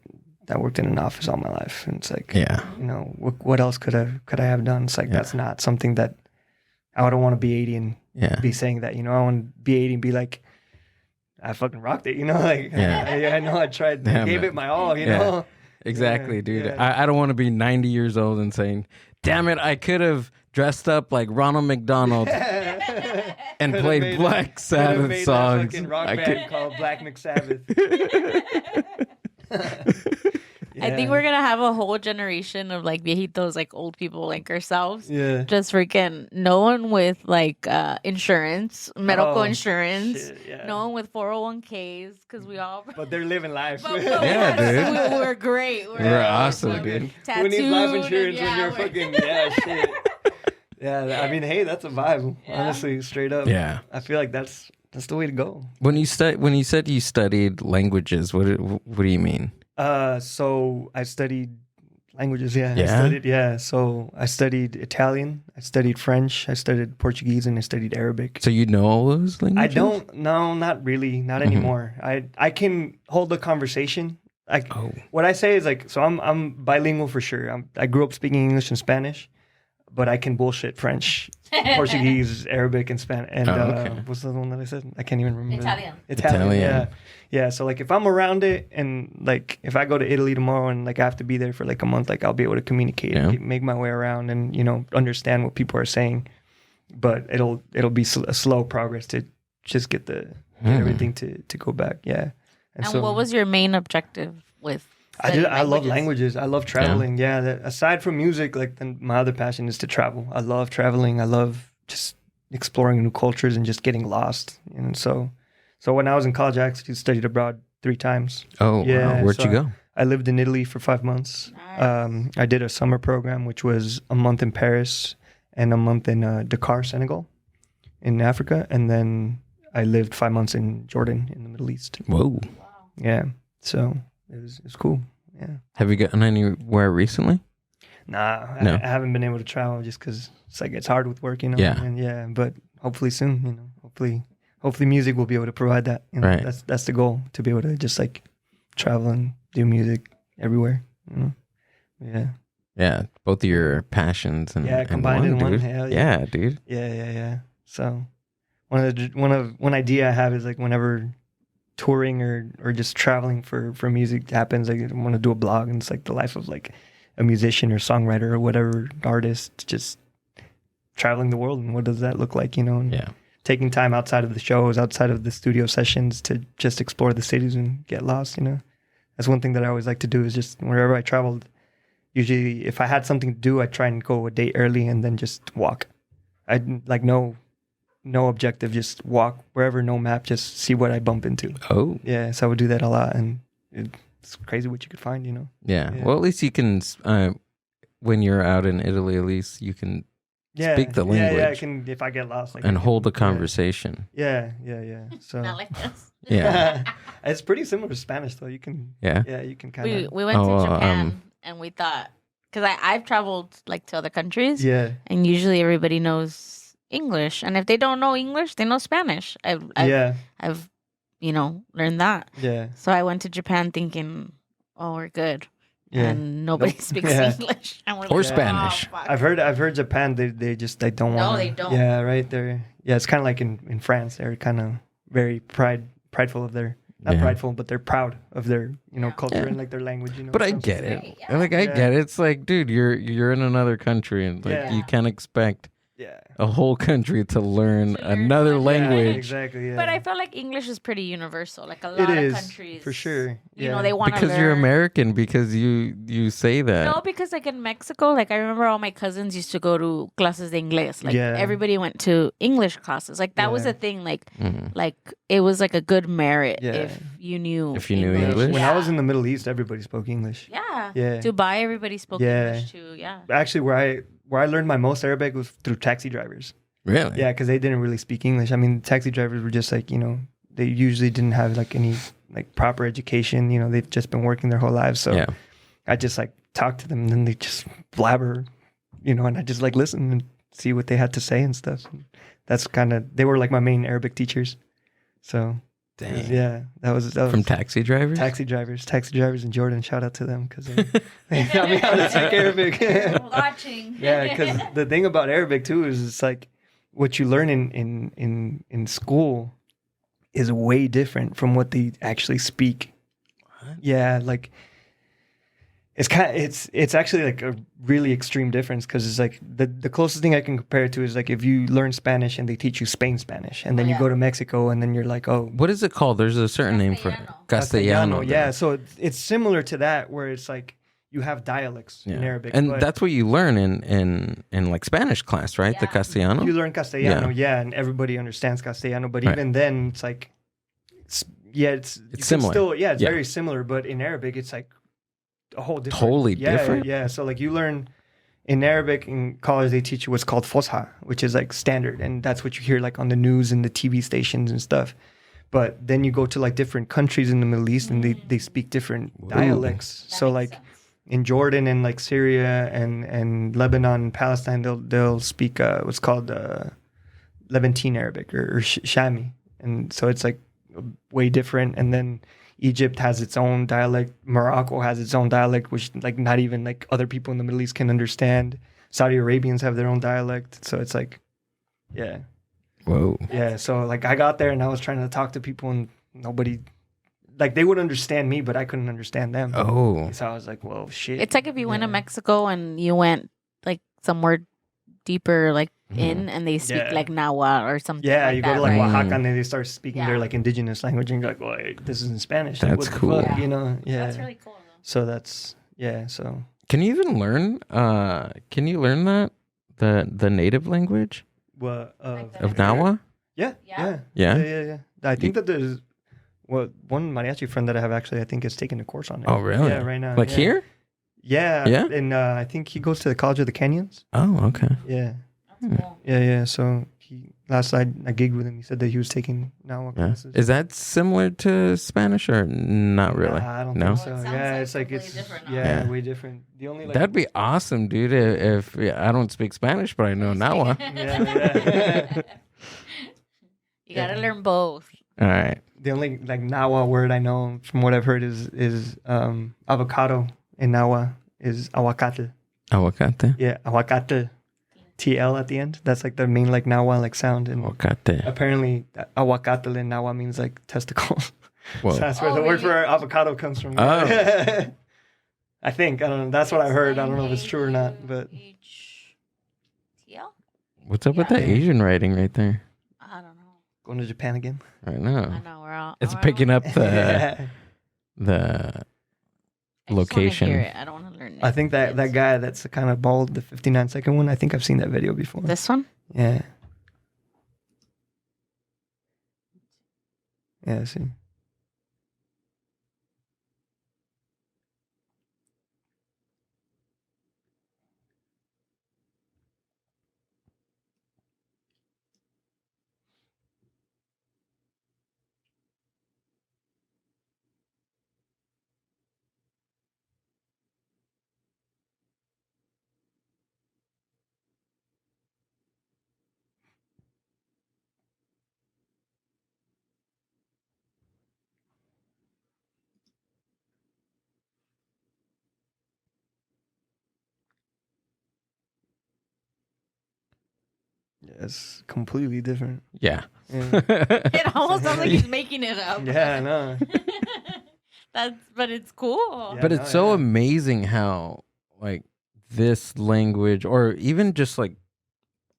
I worked in an office all my life. And it's like, you know, what else could I have done? It's like, that's not something that I don't want to be 80 and be saying that, you know. I want to be 80 and be like, I fucking rocked it, you know, like, I know I tried, gave it my all, you know. Exactly, dude. I don't want to be 90 years old and saying, damn it, I could have dressed up like Ronald McDonald and played Black Sabbath songs. Rock band called Black McSabbath. I think we're gonna have a whole generation of like viejitos, like old people like ourselves. Yeah. Just freaking no one with like insurance, medical insurance. Shit, no one with 401ks because we all. But they're living life. Dude. We're great. We're awesome, dude. Who needs life insurance when you're fucking shit. Yeah, I mean, hey, that's a vibe. Honestly, straight up. Yeah. I feel like that's the way to go. When you said you studied languages, what do you mean? So I studied languages. So I studied Italian, I studied French, I studied Portuguese, and I studied Arabic. So you know all those languages? I don't. No, not really. Not anymore. I can hold a conversation. What I say is like, so I'm bilingual for sure. I grew up speaking English and Spanish, but I can bullshit French, Portuguese, Arabic, and Spanish. And what's the other one that I said? I can't even remember. Italian. Yeah. So like, if I'm around it, and like, if I go to Italy tomorrow and like I have to be there for like a month, like I'll be able to communicate, make my way around, and you know, understand what people are saying. But it'll be a slow progress to just get everything to go back. Yeah. And so, what was your main objective with? I love languages. I love traveling. Aside from music, like my other passion is to travel. I love traveling. I love just exploring new cultures and just getting lost. And so when I was in college, I actually studied abroad 3 times. Oh, yeah. Wow. Where'd you go? I lived in Italy for 5 months. Nice. I did a summer program, which was a month in Paris and a month in Dakar, Senegal, in Africa. And then I lived 5 months in Jordan, in the Middle East. Whoa. Wow. Yeah. So it was cool. Yeah. Have you gotten anywhere recently? Nah, no. I haven't been able to travel just because it's hard with work, you know. Yeah. And but hopefully soon, you know. Hopefully music will be able to provide that. You know? Right. That's the goal, to be able to just like travel and do music everywhere. You know? Yeah. Yeah, both of your passions and combined in one. Yeah, dude. Yeah. So one idea I have is like whenever touring or just traveling for music happens, I want to do a blog, and it's like the life of like a musician or songwriter or whatever artist, just traveling the world, and what does that look like, you know? And taking time outside of the shows, outside of the studio sessions, to just explore the cities and get lost, you know? That's one thing that I always like to do, is just wherever I traveled, usually if I had something to do, I try and go a day early and then just walk. I'd like no objective, just walk wherever, no map, just see what I bump into. Oh. Yeah, so I would do that a lot, and it's crazy what you could find, you know? Yeah. Well, at least you can, when you're out in Italy, at least you can speak the language. Yeah, I can, if I get lost. And hold a conversation. Yeah. So not like this. Yeah. It's pretty similar to Spanish, though. You can, you can kind of. We went to Japan, and we thought, because I've traveled like to other countries. Yeah. And usually everybody knows English, and if they don't know English, they know Spanish. I've learned that. Yeah. So I went to Japan thinking, oh, we're good. Yeah. And nobody speaks English. And or Spanish. Oh, I've heard Japan, they don't want. No, they don't. Yeah, right. It's kind of like in France. They're kind of very prideful of their, not prideful, but they're proud of their, culture and like their language. But I get it. Yeah. Like I get it. It's like, dude, you're in another country, and like you can't expect a whole country to learn another language. Exactly. Yeah. But I feel like English is pretty universal. Like a lot of countries, for sure. You know, they want to because you're American. Because you say that. No, because like in Mexico, like I remember all my cousins used to go to clases de inglés. Like everybody went to English classes. Like that was a thing. Like like it was like a good merit if you knew English. When I was in the Middle East, everybody spoke English. Yeah. Dubai, everybody spoke English too. Yeah. Actually, where I learned my most Arabic was through taxi drivers. Really? Yeah, because they didn't really speak English. I mean, taxi drivers were just like, you know, they usually didn't have like any like proper education. You know, they've just been working their whole lives. So I just like talk to them and then they just blabber, you know, and I just like listen and see what they had to say and stuff. And that's they were like my main Arabic teachers. So dang. Yeah, that was from taxi drivers? Taxi drivers in Jordan. Shout out to them because they taught me how to speak Arabic. Watching. Yeah, because the thing about Arabic too is it's like what you learn in school is way different from what they actually speak. What? Yeah, like it's actually like a really extreme difference because it's like the closest thing I can compare it to is like if you learn Spanish and they teach you Spain Spanish and then you go to Mexico and then you're like, oh, what is it called? There's a certain name for it. Castellano. Yeah, so it's similar to that where it's like you have dialects in Arabic, and that's what you learn in like Spanish class, right? The Castellano. You learn Castellano, and everybody understands Castellano, but even then it's like it's similar. Still, it's very similar, but in Arabic it's like a whole different, totally different. Yeah, so like you learn in Arabic in college, they teach you what's called Fosha, which is like standard, and that's what you hear like on the news and the TV stations and stuff. But then you go to like different countries in the Middle East, and they speak different dialects. So like in Jordan and like Syria and Lebanon and Palestine, they'll speak what's called Levantine Arabic or Shami, and so it's like way different. And then Egypt has its own dialect. Morocco has its own dialect, which like not even like other people in the Middle East can understand. Saudi Arabians have their own dialect. So it's like, Whoa. Yeah. So like I got there and I was trying to talk to people and nobody, like they would understand me, but I couldn't understand them. Oh. So I was like, well, shit. It's like if you went to Mexico and you went like somewhere deeper, like in, and they speak like Nahua or something. Yeah, like you that, go to like right? Oaxaca and then they start speaking their like indigenous language, and you're like, well, this is in Spanish. That's like, what cool. the fuck? You know, That's really cool. Though. So that's So can you even learn? Can you learn that the native language? What of Nahua? Yeah. I think that there's one mariachi friend that I have actually. I think is taking a course on it. Oh, really? Yeah, right now. Like here? Yeah. Yeah. And I think he goes to the College of the Canyons. Oh, okay. Yeah. That's cool. Yeah. So last night I gigged with him. He said that he was taking Nahua classes. Is that similar to Spanish or not really? Nah, I don't no? think so. Yeah, it's like it's way different. The only that'd be awesome, dude. If I don't speak Spanish, but I know Nahua. Yeah. You gotta learn both. All right. The only like Nahua word I know from what I've heard is avocado in Nahua is aguacate. Aguacate. Yeah, aguacate. TL at the end. That's like the main like Nahua like sound. And aguacate. Apparently aguacate in Nahua means like testicles. Whoa. So that's where the word for avocado comes from. Oh. I think. I don't know. That's what I heard. I don't know if it's true or not. But TL? What's up with that Asian writing right there? I don't know. Going to Japan again? I know. I know. We're all. It's picking up the location. Hear it. I don't want to learn it. I think that guy that's kind of bald, the 59-second one, I think I've seen that video before. This one? Yeah. Yeah, I see. Yeah, it's completely different. Yeah. It almost sounds like he's making it up. Yeah, I know. But it's cool. Yeah, but it's so amazing how like this language, or even just like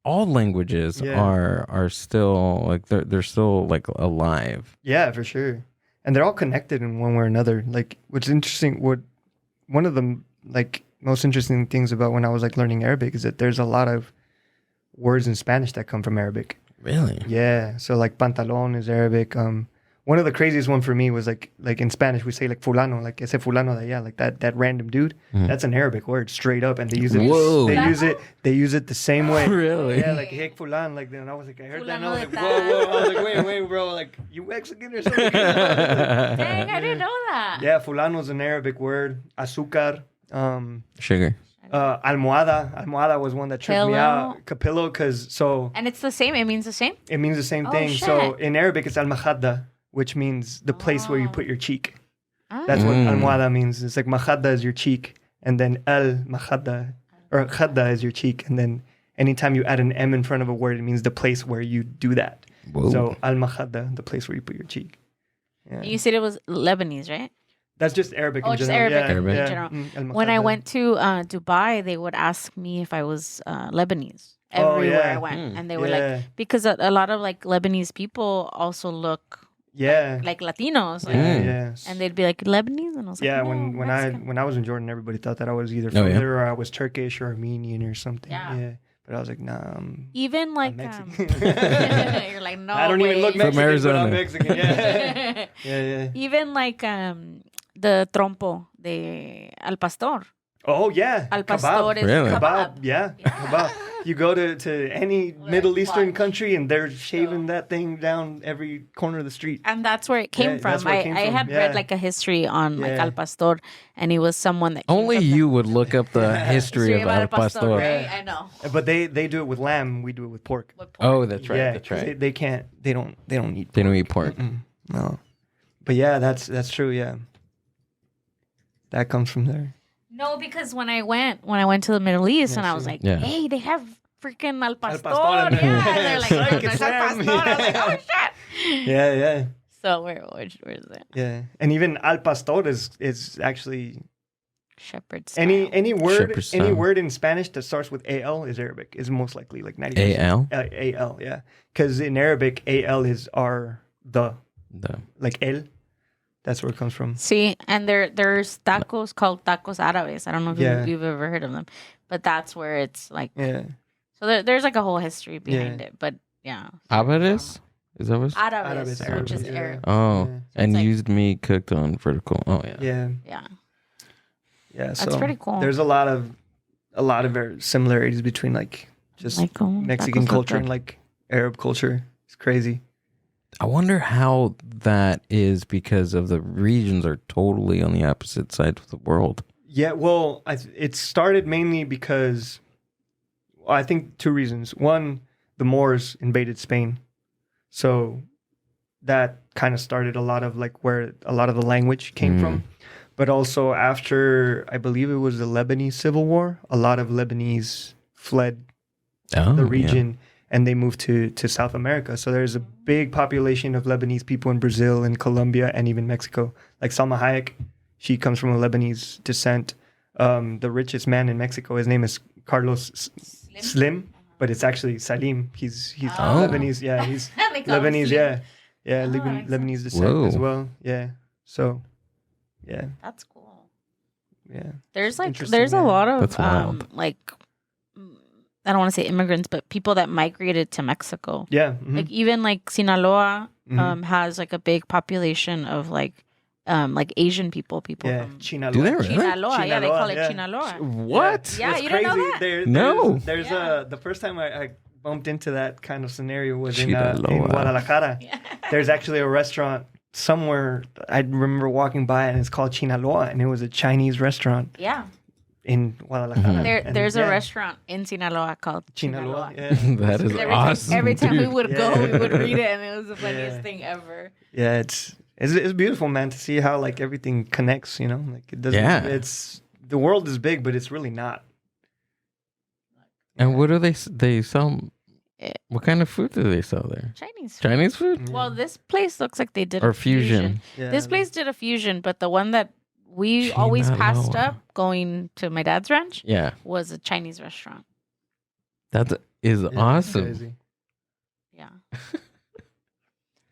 all languages are still like they're still like alive. Yeah, for sure. And they're all connected in one way or another. Like what's interesting, one of the like most interesting things about when I was like learning Arabic is that there's a lot of words in Spanish that come from Arabic. Really? Yeah. So like pantalón is Arabic. One of the craziest one for me was like in Spanish we say like fulano, like ese fulano de allá, like that random dude. That's an Arabic word straight up, and they use it. Whoa. They use it the same way. Really? Yeah, like hey fulan, like then I was like I heard that and I was like whoa. I was like wait bro, like you Mexican or something? Dang, I didn't know that. Yeah, fulano's an Arabic word. Azúcar. Sugar. Almohada was one that tripped me out. Capillo, and it's the same. It means the same. It means the same thing. Shit. So in Arabic, it's al-mahadda, which means the place where you put your cheek. Oh. That's what almohada means. It's like mahadda is your cheek, and then al-mahadda, or khadda is your cheek, and then anytime you add an M in front of a word, it means the place where you do that. Whoa. So al-mahadda, the place where you put your cheek. Yeah. You said it was Lebanese, right? That's just Arabic in just general. Arabic in general. When I went to Dubai, they would ask me if I was Lebanese everywhere I went. And they were like, because a lot of like Lebanese people also look like Latinos. Like, and they'd be like, Lebanese? And I was like, no, when I was in Jordan, everybody thought that I was either from there or I was Turkish or Armenian or something. Yeah. But I was like, nah, even like Mexican. You're like, no, I don't even look Mexican, from Arizona. but I'm Mexican. Yeah. Even like the trompo de al pastor. Oh yeah, Al pastor kebab. is Really? Kebab. Yeah, kebab. You go to any Middle Eastern country and they're shaving that thing down every corner of the street. And that's where it came from. That's where it came I from. had read like a history on like al pastor, and he was someone that Only you would look up the history of al pastor. Right? I know. But they do it with lamb. We do it with pork. Oh, that's right. Yeah, That's right. They can't. They don't eat. Pork. They don't eat pork. No. But yeah, that's true. Yeah. That comes from there. No, because when I went to the Middle East, and I was like, hey, they have freaking al pastor. And they're like, Like, there's it's al lamb. pastor. I was like, oh shit. Yeah. So where is that? Yeah, and even al pastor is actually Shepherd style. any Shepherd word in Spanish that starts with al is Arabic. Is most likely like 90%. Al? Al, yeah. Because in Arabic, al is the like el. That's where it comes from. See, and there's tacos called tacos árabes. I don't know if you've ever heard of them, but that's where it's like. Yeah. So there's like a whole history behind it, but yeah. Árabes? Is that what? Árabes, which is Arab. Oh, Yeah. and like, used meat cooked on vertical. Oh yeah. Yeah. So That's pretty cool. There's a lot of very similarities between like just Like, Mexican tacos culture look and like Arab culture. It's crazy. I wonder how that is because of the regions are totally on the opposite side of the world. Yeah, well, it started mainly because I think two reasons. One, the Moors invaded Spain, so that kind of started a lot of like where a lot of the language came from. But also after, I believe it was the Lebanese Civil War, a lot of Lebanese fled the region. And they moved to South America. So there's a big population of Lebanese people in Brazil and Colombia and even Mexico. Like Salma Hayek, she comes from a Lebanese descent. The richest man in Mexico, his name is Carlos Slim, but it's actually Salim. He's Lebanese. Yeah, he's Lebanese. Yeah, Lebanese descent as well. Yeah. So, yeah. That's cool. Yeah. There's a lot of like, I don't want to say immigrants, but people that migrated to Mexico. Yeah. Mm-hmm. Like even like Sinaloa has like a big population of like Asian people from Chinaloa. Do they really? Sinaloa. Yeah, they call it Chinaloa. What? Yeah, you don't know that? No. There's the first time I bumped into that kind of scenario was in Guadalajara. There's actually a restaurant somewhere. I remember walking by and it's called Chinaloa, and it was a Chinese restaurant. Yeah. In Guadalajara. There's a restaurant in Sinaloa called Chinaloa. Yeah. That is awesome. Every time we would go, we would read it, and it was the funniest thing ever. Yeah, it's beautiful, man, to see how like everything connects. You know, like it doesn't. Yeah. It's the world is big, but it's really not. And what do they sell? What kind of food do they sell there? Chinese food. Well, this place looks like they did a fusion. Yeah, this place did a fusion, but the one that we always passed up going to my dad's ranch was a Chinese restaurant. is awesome. Crazy. Yeah.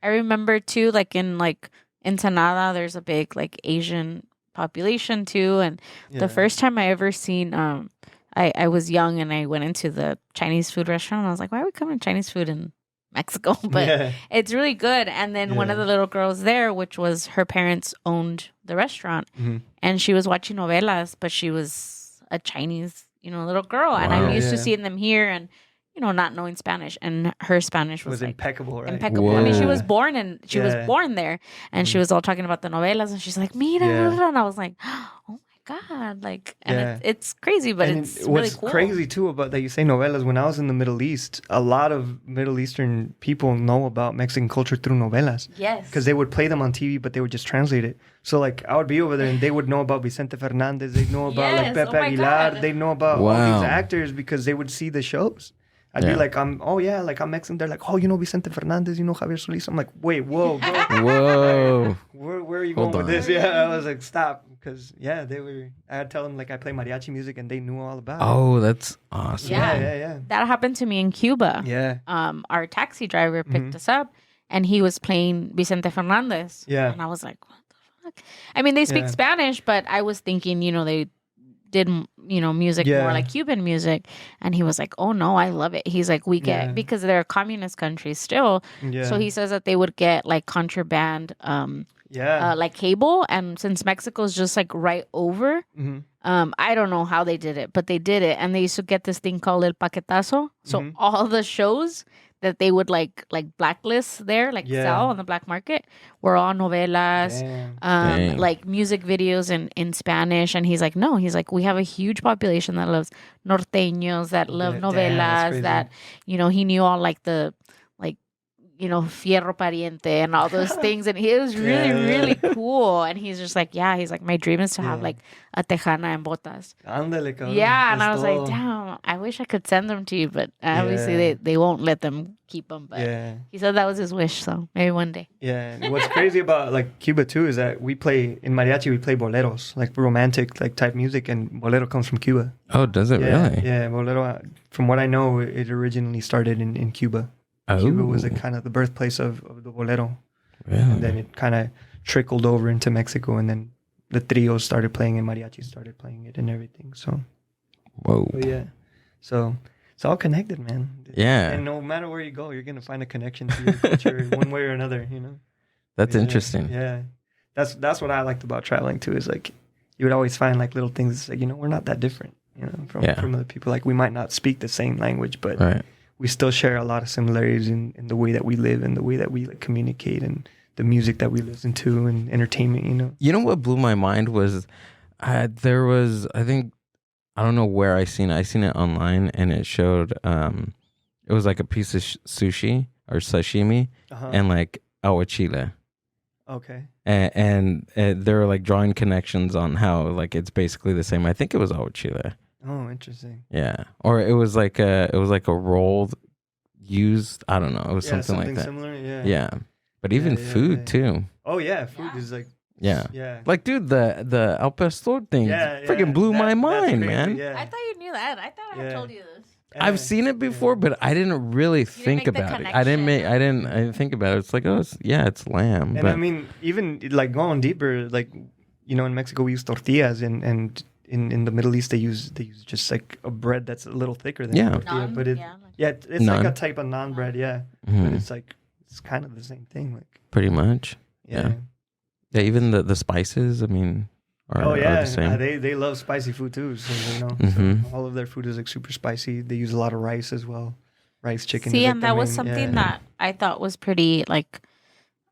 I remember too, like in like Ensenada, there's a big like Asian population too. And the first time I ever seen, I was young and I went into the Chinese food restaurant. And I was like, why are we coming to Chinese food in Mexico? But it's really good. And then one of the little girls there, which was her parents owned the restaurant, and she was watching novelas, but she was a Chinese, little girl. Wow. And I'm used to seeing them here and, not knowing Spanish. And her Spanish was like, impeccable, right? Impeccable. Whoa. I mean, she was born there, and she was all talking about the novelas, and she's like, mira, and I was like, oh my God, like, and it's crazy, but it's really cool. What's crazy too about that you say novelas, when I was in the Middle East, a lot of Middle Eastern people know about Mexican culture through novelas. Yes. Because they would play them on TV, but they would just translate it. So like I would be over there and they would know about Vicente Fernandez, they'd know about like Pepe Aguilar, they'd know about all these actors because they would see the shows. I'd be like, I'm Mexican. They're like, oh, Vicente Fernandez, Javier Solis. I'm like, wait, whoa, bro. Whoa. Where are you going with this? Yeah, I was like, stop. Because, I had to tell them, like, I play mariachi music, and they knew all about it. Oh, that's awesome. Yeah. That happened to me in Cuba. Yeah. Our taxi driver picked us up, and he was playing Vicente Fernandez. Yeah. And I was like, what the fuck? I mean, they speak Spanish, but I was thinking, they did music more like Cuban music, and he was like, oh no, I love it. He's like, we get because they're a communist country still, so he says that they would get like contraband like cable, and since Mexico's just like right over, I don't know how they did it, but they did it, and they used to get this thing called el paquetazo, so all the shows that they would like blacklist there, like sell on the black market, were all novelas, like music videos in Spanish. And he's like, no, we have a huge population that loves norteños, that love novelas, that, he knew all like the, fierro pariente and all those things. And it was really, really cool. And he's just like, my dream is to have like a tejana and botas. Ándale, cabrón. Yeah, and I was like, damn, I wish I could send them to you, but obviously they won't let them keep them. But he said that was his wish, so maybe one day. Yeah, and what's crazy about like Cuba too is that we play boleros, like romantic like type music, and bolero comes from Cuba. Oh, does it really? Yeah, bolero. From what I know, it originally started in Cuba. Cuba was kind of the birthplace of the bolero. Really? And then it kind of trickled over into Mexico, and then the trios started playing it, mariachis started playing it and everything. So, so it's all connected, man. Yeah. And no matter where you go, you're going to find a connection to your culture one way or another, That's interesting. Yeah. That's what I liked about traveling too, is like you would always find like little things like, we're not that different, from other people. Like we might not speak the same language, but we still share a lot of similarities in the way that we live and the way that we like communicate and the music that we listen to and entertainment, You know what blew my mind was there was, I think, I don't know where I seen it online, and it showed it was like a piece of sushi or sashimi and like aguachile. Okay. And they were like drawing connections on how like it's basically the same. I think it was aguachile. Oh, interesting. Yeah, or it was like a rolled used. I don't know. It was something like that. Similar. Yeah. Yeah, but even food too. Oh yeah, food is like. Yeah. Like, dude, the al pastor thing freaking blew my mind, man. Yeah. I thought you knew that. I thought I had told you this. I've seen it before, but I didn't really think about it. I didn't think about it. It's like, it's lamb. And I mean, even like going deeper, like, in Mexico we use tortillas, and in the Middle East they use just like a bread that's a little thicker than a tortilla, naan, but it's like a type of naan bread, but it's kind of the same thing, like pretty much. Yeah, even the spices, I mean, are the same. They love spicy food too, so so all of their food is like super spicy. They use a lot of rice as well, rice, chicken. See, and that was something that I thought was pretty like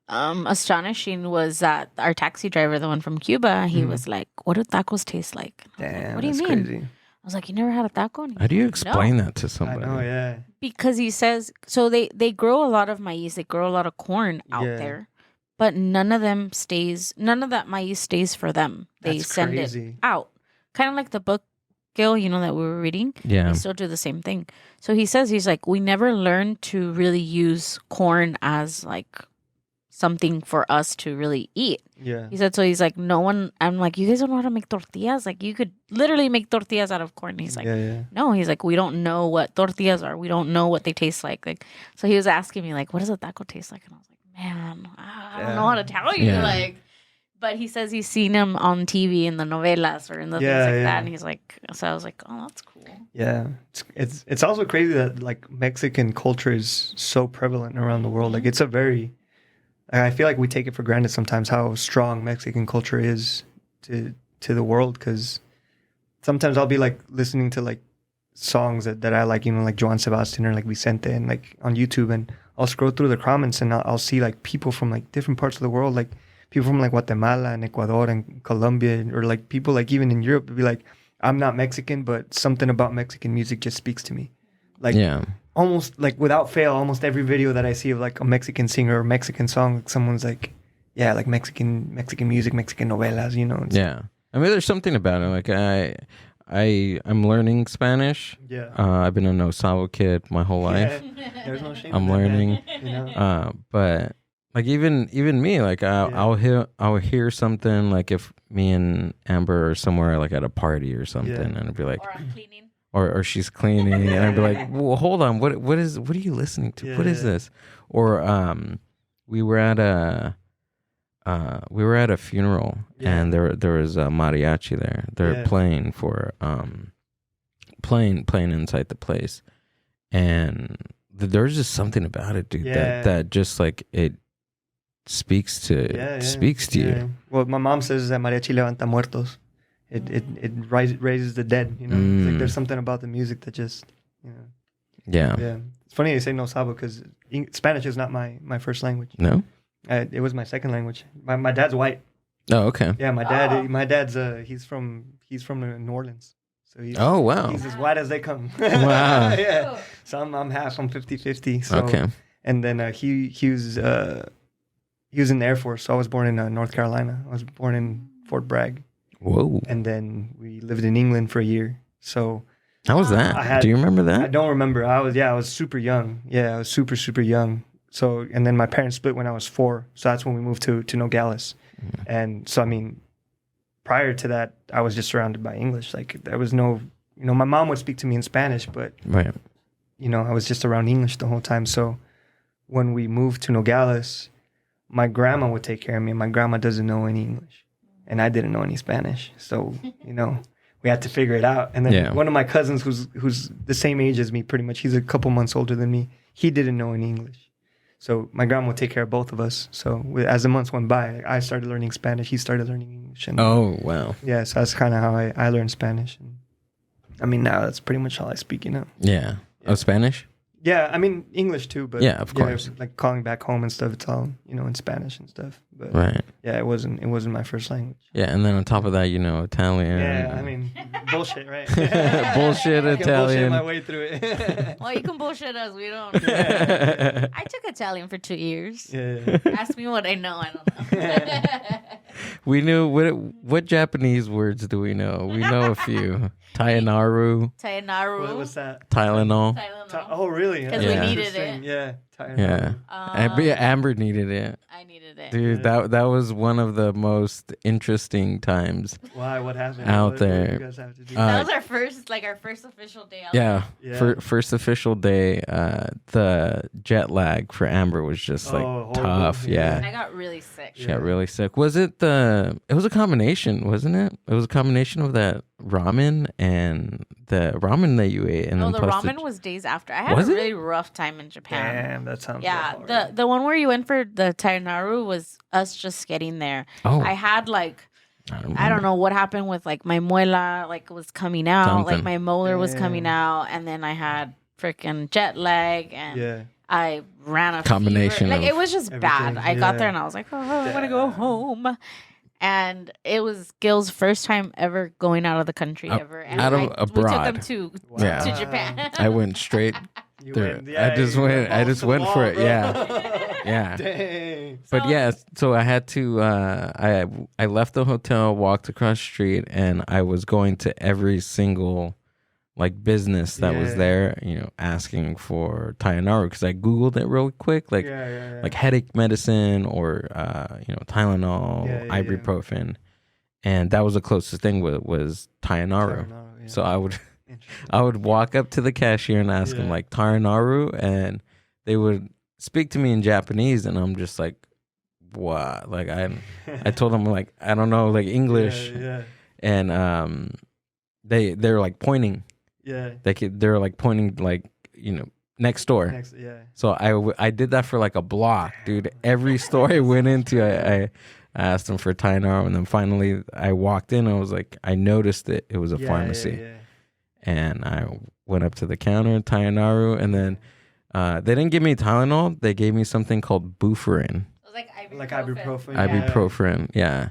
astonishing, was that our taxi driver, the one from Cuba, he was like, what do tacos taste like? Damn, what do you mean? Crazy. I was like, you never had a taco? How do you explain that to somebody? I know, yeah. Because he says, so they grow a lot of maize, they grow a lot of corn out there, but none of that maize stays for them. They send it out. Kind of like the book, Gill, that we were reading. Yeah. They still do the same thing. So he says, he's like, we never learned to really use corn as like something for us to really eat. Yeah. He said, so he's like, no one, I'm like, you guys don't know how to make tortillas? Like, you could literally make tortillas out of corn. He's like, no. He's like, we don't know what tortillas are. We don't know what they taste like. Like, so he was asking me, like, what does a taco taste like? And I was like, man, I don't know how to tell you. Like, but he says he's seen him on TV in the novelas or in the things like that. And he's like, so I was like, oh, that's cool. Yeah. It's also crazy that like Mexican culture is so prevalent around the world. Like it's a very, I feel like we take it for granted sometimes how strong Mexican culture is to the world. Cause sometimes I'll be like listening to like songs that I like, you know, like Joan Sebastian or like Vicente and like on YouTube, and I'll scroll through the comments and I'll see like people from like different parts of the world, like people from like Guatemala and Ecuador and Colombia, or like people like even in Europe would be like, I'm not Mexican, but something about Mexican music just speaks to me. Like almost like without fail, almost every video that I see of like a Mexican singer or Mexican song, like someone's like, yeah, like Mexican music, Mexican novelas, you know. Yeah. I mean, there's something about it. Like I'm learning Spanish. Yeah. I've been a No Sabo kid my whole life. There's no shame. I'm learning. You know? But like even me, like I'll hear something, like if me and Amber are somewhere like at a party or something, and I'd be like, or I'm cleaning, or she's cleaning, and I'd be like, well, hold on, what are you listening to? What is this? Or we were at a funeral, and there was a mariachi there. They're playing for playing inside the place, and there's just something about it, dude, that just like it speaks to you. Well, my mom says that mariachi levanta muertos. It raises the dead, you know. It's like there's something about the music that just, you know. Yeah. It's funny you say no sabo because Spanish is not my first language. No? It was my second language. My dad's white. Oh, okay. Yeah, my dad's he's from New Orleans. So he's as white as they come. Wow. Yeah. So I'm half. I'm 50-50. So, okay. And then he was in the Air Force. So I was born in North Carolina. I was born in Fort Bragg. Whoa. And then we lived in England for a year. So how was that? Do you remember that? I don't remember. I was super young. Yeah, I was super, super young. So, and then my parents split when I was 4. So that's when we moved to Nogales. Mm. And so, I mean, prior to that, I was just surrounded by English. Like there was no, you know, my mom would speak to me in Spanish, but, you know, I was just around English the whole time. So when we moved to Nogales, my grandma would take care of me, and my grandma doesn't know any English. And I didn't know any Spanish. So, you know, we had to figure it out. And then one of my cousins who's the same age as me pretty much, he's a couple months older than me, he didn't know any English. So my grandma would take care of both of us. So as the months went by, I started learning Spanish, he started learning English. And, oh, wow. Yeah, so that's kind of how I learned Spanish. And, I mean, now that's pretty much all I speak, you know. Yeah. Oh, Spanish? Yeah, I mean, English too, but yeah, of course. Like calling back home and stuff, it's all, you know, in Spanish and stuff. But yeah, it wasn't my first language. Yeah, and then on top of that, you know, Italian. Yeah, I mean, bullshit, right? Bullshit Italian. I can bullshit my way through it. Well, you can bullshit us. We don't. I took Italian for 2 years. Yeah. Ask me what I know. I don't know. We knew what Japanese words do we know? We know a few. Tainaru. What's that? Tylenol. Oh, really? Because we needed it. Yeah. Yeah. Amber needed it. I needed it. Dude, that was one of the most interesting times. Why? What happened? Out what there. Did you guys have to do? That was our first official day out there. Yeah. First official day. The jet lag for Amber was just like tough. Yeah. I got really sick. She got really sick. Was it it was a combination, wasn't it? It was a combination of that ramen and the ramen that you ate. And no, then the ramen was days after. I had a really rough time in Japan. Damn, that sounds the one where you went for the Tainaru was us just getting there. Oh. I had like I don't know what happened with like my muela like was coming out, like my molar was coming out, and then I had freaking jet lag and I ran a combination. Like it was just bad. I got there and I was like, oh, I want to go home. And it was Gil's first time ever going out of the country ever. And abroad. We took him to Japan. I went straight through. I just went for it. Yeah. Dang. But yeah, so I had to I left the hotel, walked across the street, and I was going to every single like business that was there, asking for Tayanaru, because I Googled it real quick, like like headache medicine or Tylenol, ibuprofen, and that was the closest thing was Tayanaru. So I would walk up to the cashier and ask him like Tayanaru, and they would speak to me in Japanese, and I'm just like, what? Like I told them like I don't know like English, and they're like pointing. Yeah, they're like pointing like next door. So I did that for like a block, dude. Every store I went into, I asked them for Tayanaru, and then finally I walked in. I was like, I noticed it. It was a pharmacy, and I went up to the counter, Tayanaru, and then they didn't give me Tylenol. They gave me something called Buferin. Like ibuprofen. Ibuprofen, yeah.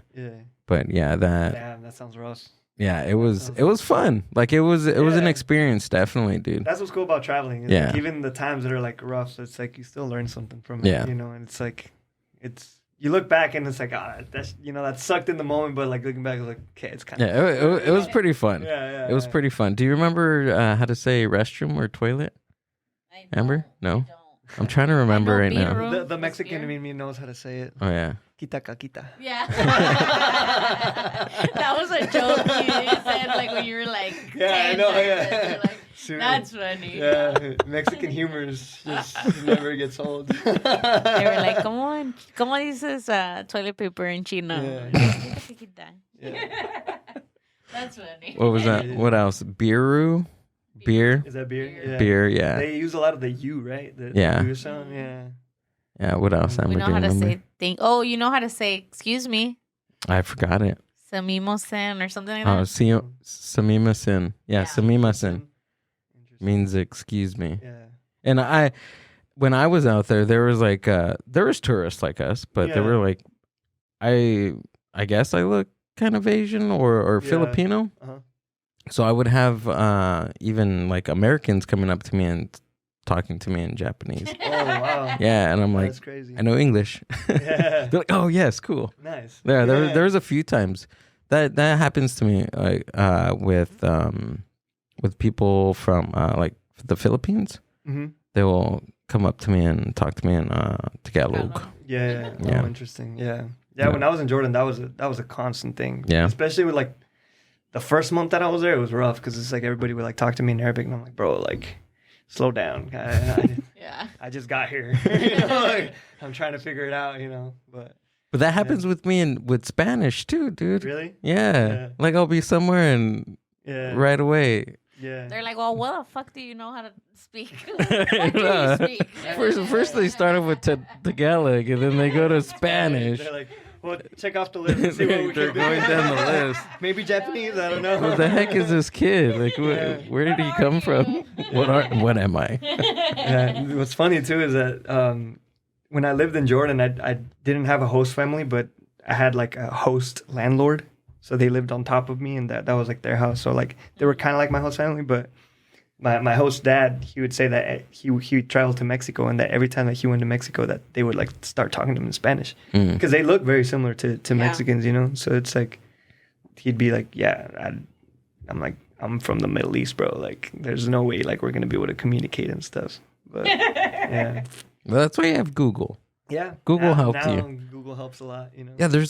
But yeah, damn, that sounds rough. Yeah, it was fun. Like it was an experience, definitely, dude. That's what's cool about traveling. Like, even the times that are like rough, so it's like you still learn something from it. And it's like you look back and it's like that's that sucked in the moment, but like looking back, it's like okay, it's kind of it was pretty fun. It was pretty fun. Do you remember how to say restroom or toilet? Remember? No. I'm trying to remember right now. The Mexican in me knows how to say it. Oh yeah. Quita caquita. Yeah. That was a joke you said like when you were like 10. I know, yeah. Like, that's funny. Yeah, Mexican humor just never gets old. They were like, ¿Cómo dices toilet paper in Chino? Yeah. That's funny. What was that? What else? Beer? Is that beer? Yeah. Beer, yeah. They use a lot of the U, right? The U sound, Yeah, what else? We know how to say thing. Oh, you know how to say excuse me. I forgot it. Samimosen or something like that. Oh, samimasen. Yeah, samimasen means excuse me. Yeah. And when I was out there was like there was tourists like us, but they were like I guess I look kind of Asian or Filipino. Uh-huh. So I would have even like Americans coming up to me and talking to me in Japanese. Oh wow! Yeah, and I'm like, that's crazy. I know English. Yeah. They're like, oh yes, cool. Nice. There's a few times that happens to me, like with people from like the Philippines. Mm-hmm. They will come up to me and talk to me in Tagalog. Yeah. Oh, interesting. Yeah. When I was in Jordan, that was a constant thing. Yeah. Especially with like the first month that I was there, it was rough because it's like everybody would like talk to me in Arabic, and I'm like, bro, like, slow down. I just got here. Like, I'm trying to figure it out, But that happens with me with Spanish too, dude. Really? Yeah. Like I'll be somewhere and right away. Yeah. They're like, well, what the fuck do you know how to speak? What do you speak? First they started with Tagalog, and then they go to Spanish. They're like, well, check off the list and see what we They're can do. going down the list. Maybe Japanese, I don't know. What the heck is this kid? Like, where did he come from? What am I? Yeah, what's funny too is that when I lived in Jordan, I didn't have a host family, but I had like a host landlord. So they lived on top of me, and that was like their house. So like they were kind of like my host family, but my host dad, he would say that he traveled to Mexico, and that every time that he went to Mexico, that they would like start talking to him in Spanish because they look very similar to Mexicans, So it's like he'd be like, I'm like, I'm from the Middle East, bro. Like, there's no way like we're gonna be able to communicate and stuff. But yeah, well, that's why you have Google. Yeah, Google helped you. Google helps a lot, Yeah, there's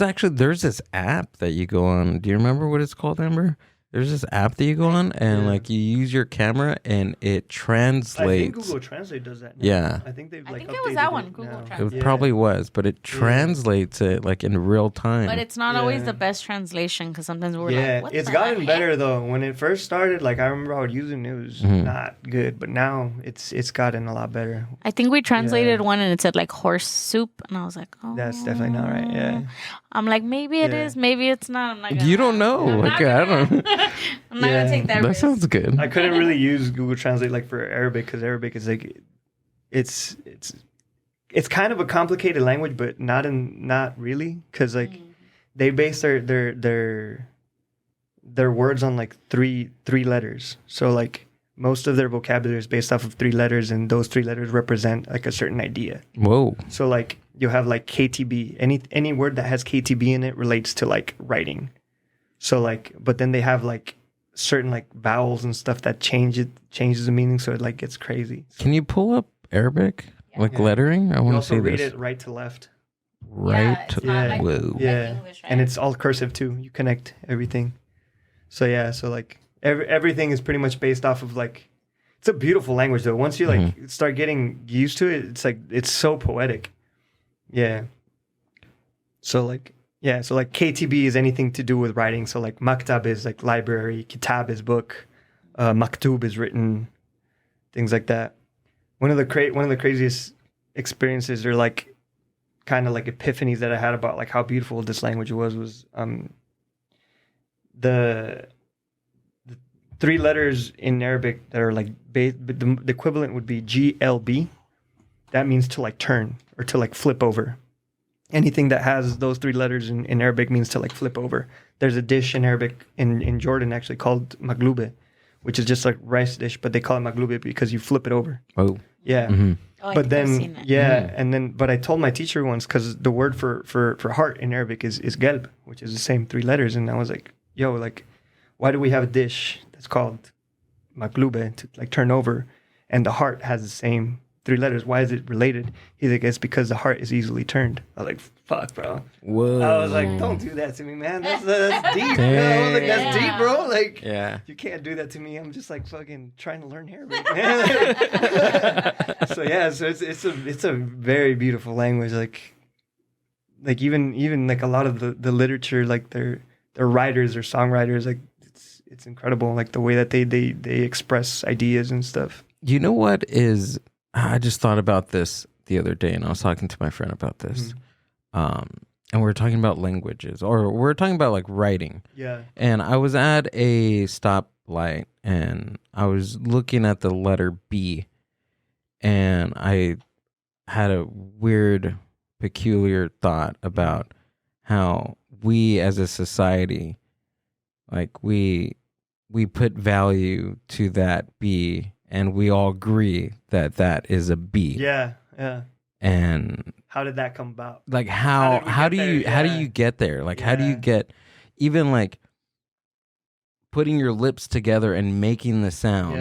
this app that you go on. Do you remember what it's called, Amber? There's this app that you go on and like you use your camera and it translates. I think Google Translate does that now. Yeah. I think they've like it was that one, Google Translate. It probably was, but it translates it like in real time. But it's not always the best translation because sometimes we're like, what it's gotten better though. When it first started, like I remember I would use it, it was not good, but now it's gotten a lot better. I think we translated one and it said like horse soup, and I was like, oh, that's definitely not right. Yeah. I'm like, maybe it is, maybe it's not. I'm not gonna, you don't know. I don't. I'm not gonna take that risk. That sounds good. I couldn't really use Google Translate like for Arabic because Arabic is like it's kind of a complicated language, but not really because like they base their words on like three letters. So like most of their vocabulary is based off of 3 letters, and those 3 letters represent like a certain idea. Whoa. So like you have like KTB. Any word that has KTB in it relates to like writing. So like, but then they have like certain like vowels and stuff that changes the meaning, so it like gets crazy. So, can you pull up Arabic lettering? I want to see this. You also read it right to left. Right to like whoa. English, right? And it's all cursive too. You connect everything. So so like everything is pretty much based off of like, it's a beautiful language though. Once you like start getting used to it, it's like it's so poetic. Yeah. So like KTB is anything to do with writing. So like maktab is like library, kitab is book, maktub is written, things like that. One of the craziest experiences, or like kind of like epiphanies that I had about like how beautiful this language was the 3 letters in Arabic that are like the equivalent would be GLB. That means to like turn or to like flip over. Anything that has those 3 letters in Arabic means to like flip over. There's a dish in Arabic in Jordan actually called maglube, which is just like rice dish, but they call it maglube because you flip it over. Oh. Yeah. Mm-hmm. Oh, but then and then but I told my teacher once, because the word for heart in Arabic is gelb, which is the same 3 letters, and I was like, yo, like, why do we have a dish that's called maglube to like turn over, and the heart has the same 3 letters? Why is it related? He's like, it's because the heart is easily turned. I was like, fuck, bro. Whoa. I was like, don't do that to me, man. That's deep. You know? I was like, that's deep, bro. Like, you can't do that to me. I'm just like fucking trying to learn Arabic, man. So it's a very beautiful language. Like even like a lot of the literature, like they're writers or songwriters, like it's incredible, like the way that they express ideas and stuff. You know what is? I just thought about this the other day, and I was talking to my friend about this. And we were talking about languages, or we were talking about like writing. Yeah. And I was at a stoplight, and I was looking at the letter B, and I had a weird, peculiar thought about how we as a society, like we put value to that B, and we all agree that that is a B. Yeah. And how did that come about? Like how do you get there? Like how do you get even like putting your lips together and making the sound,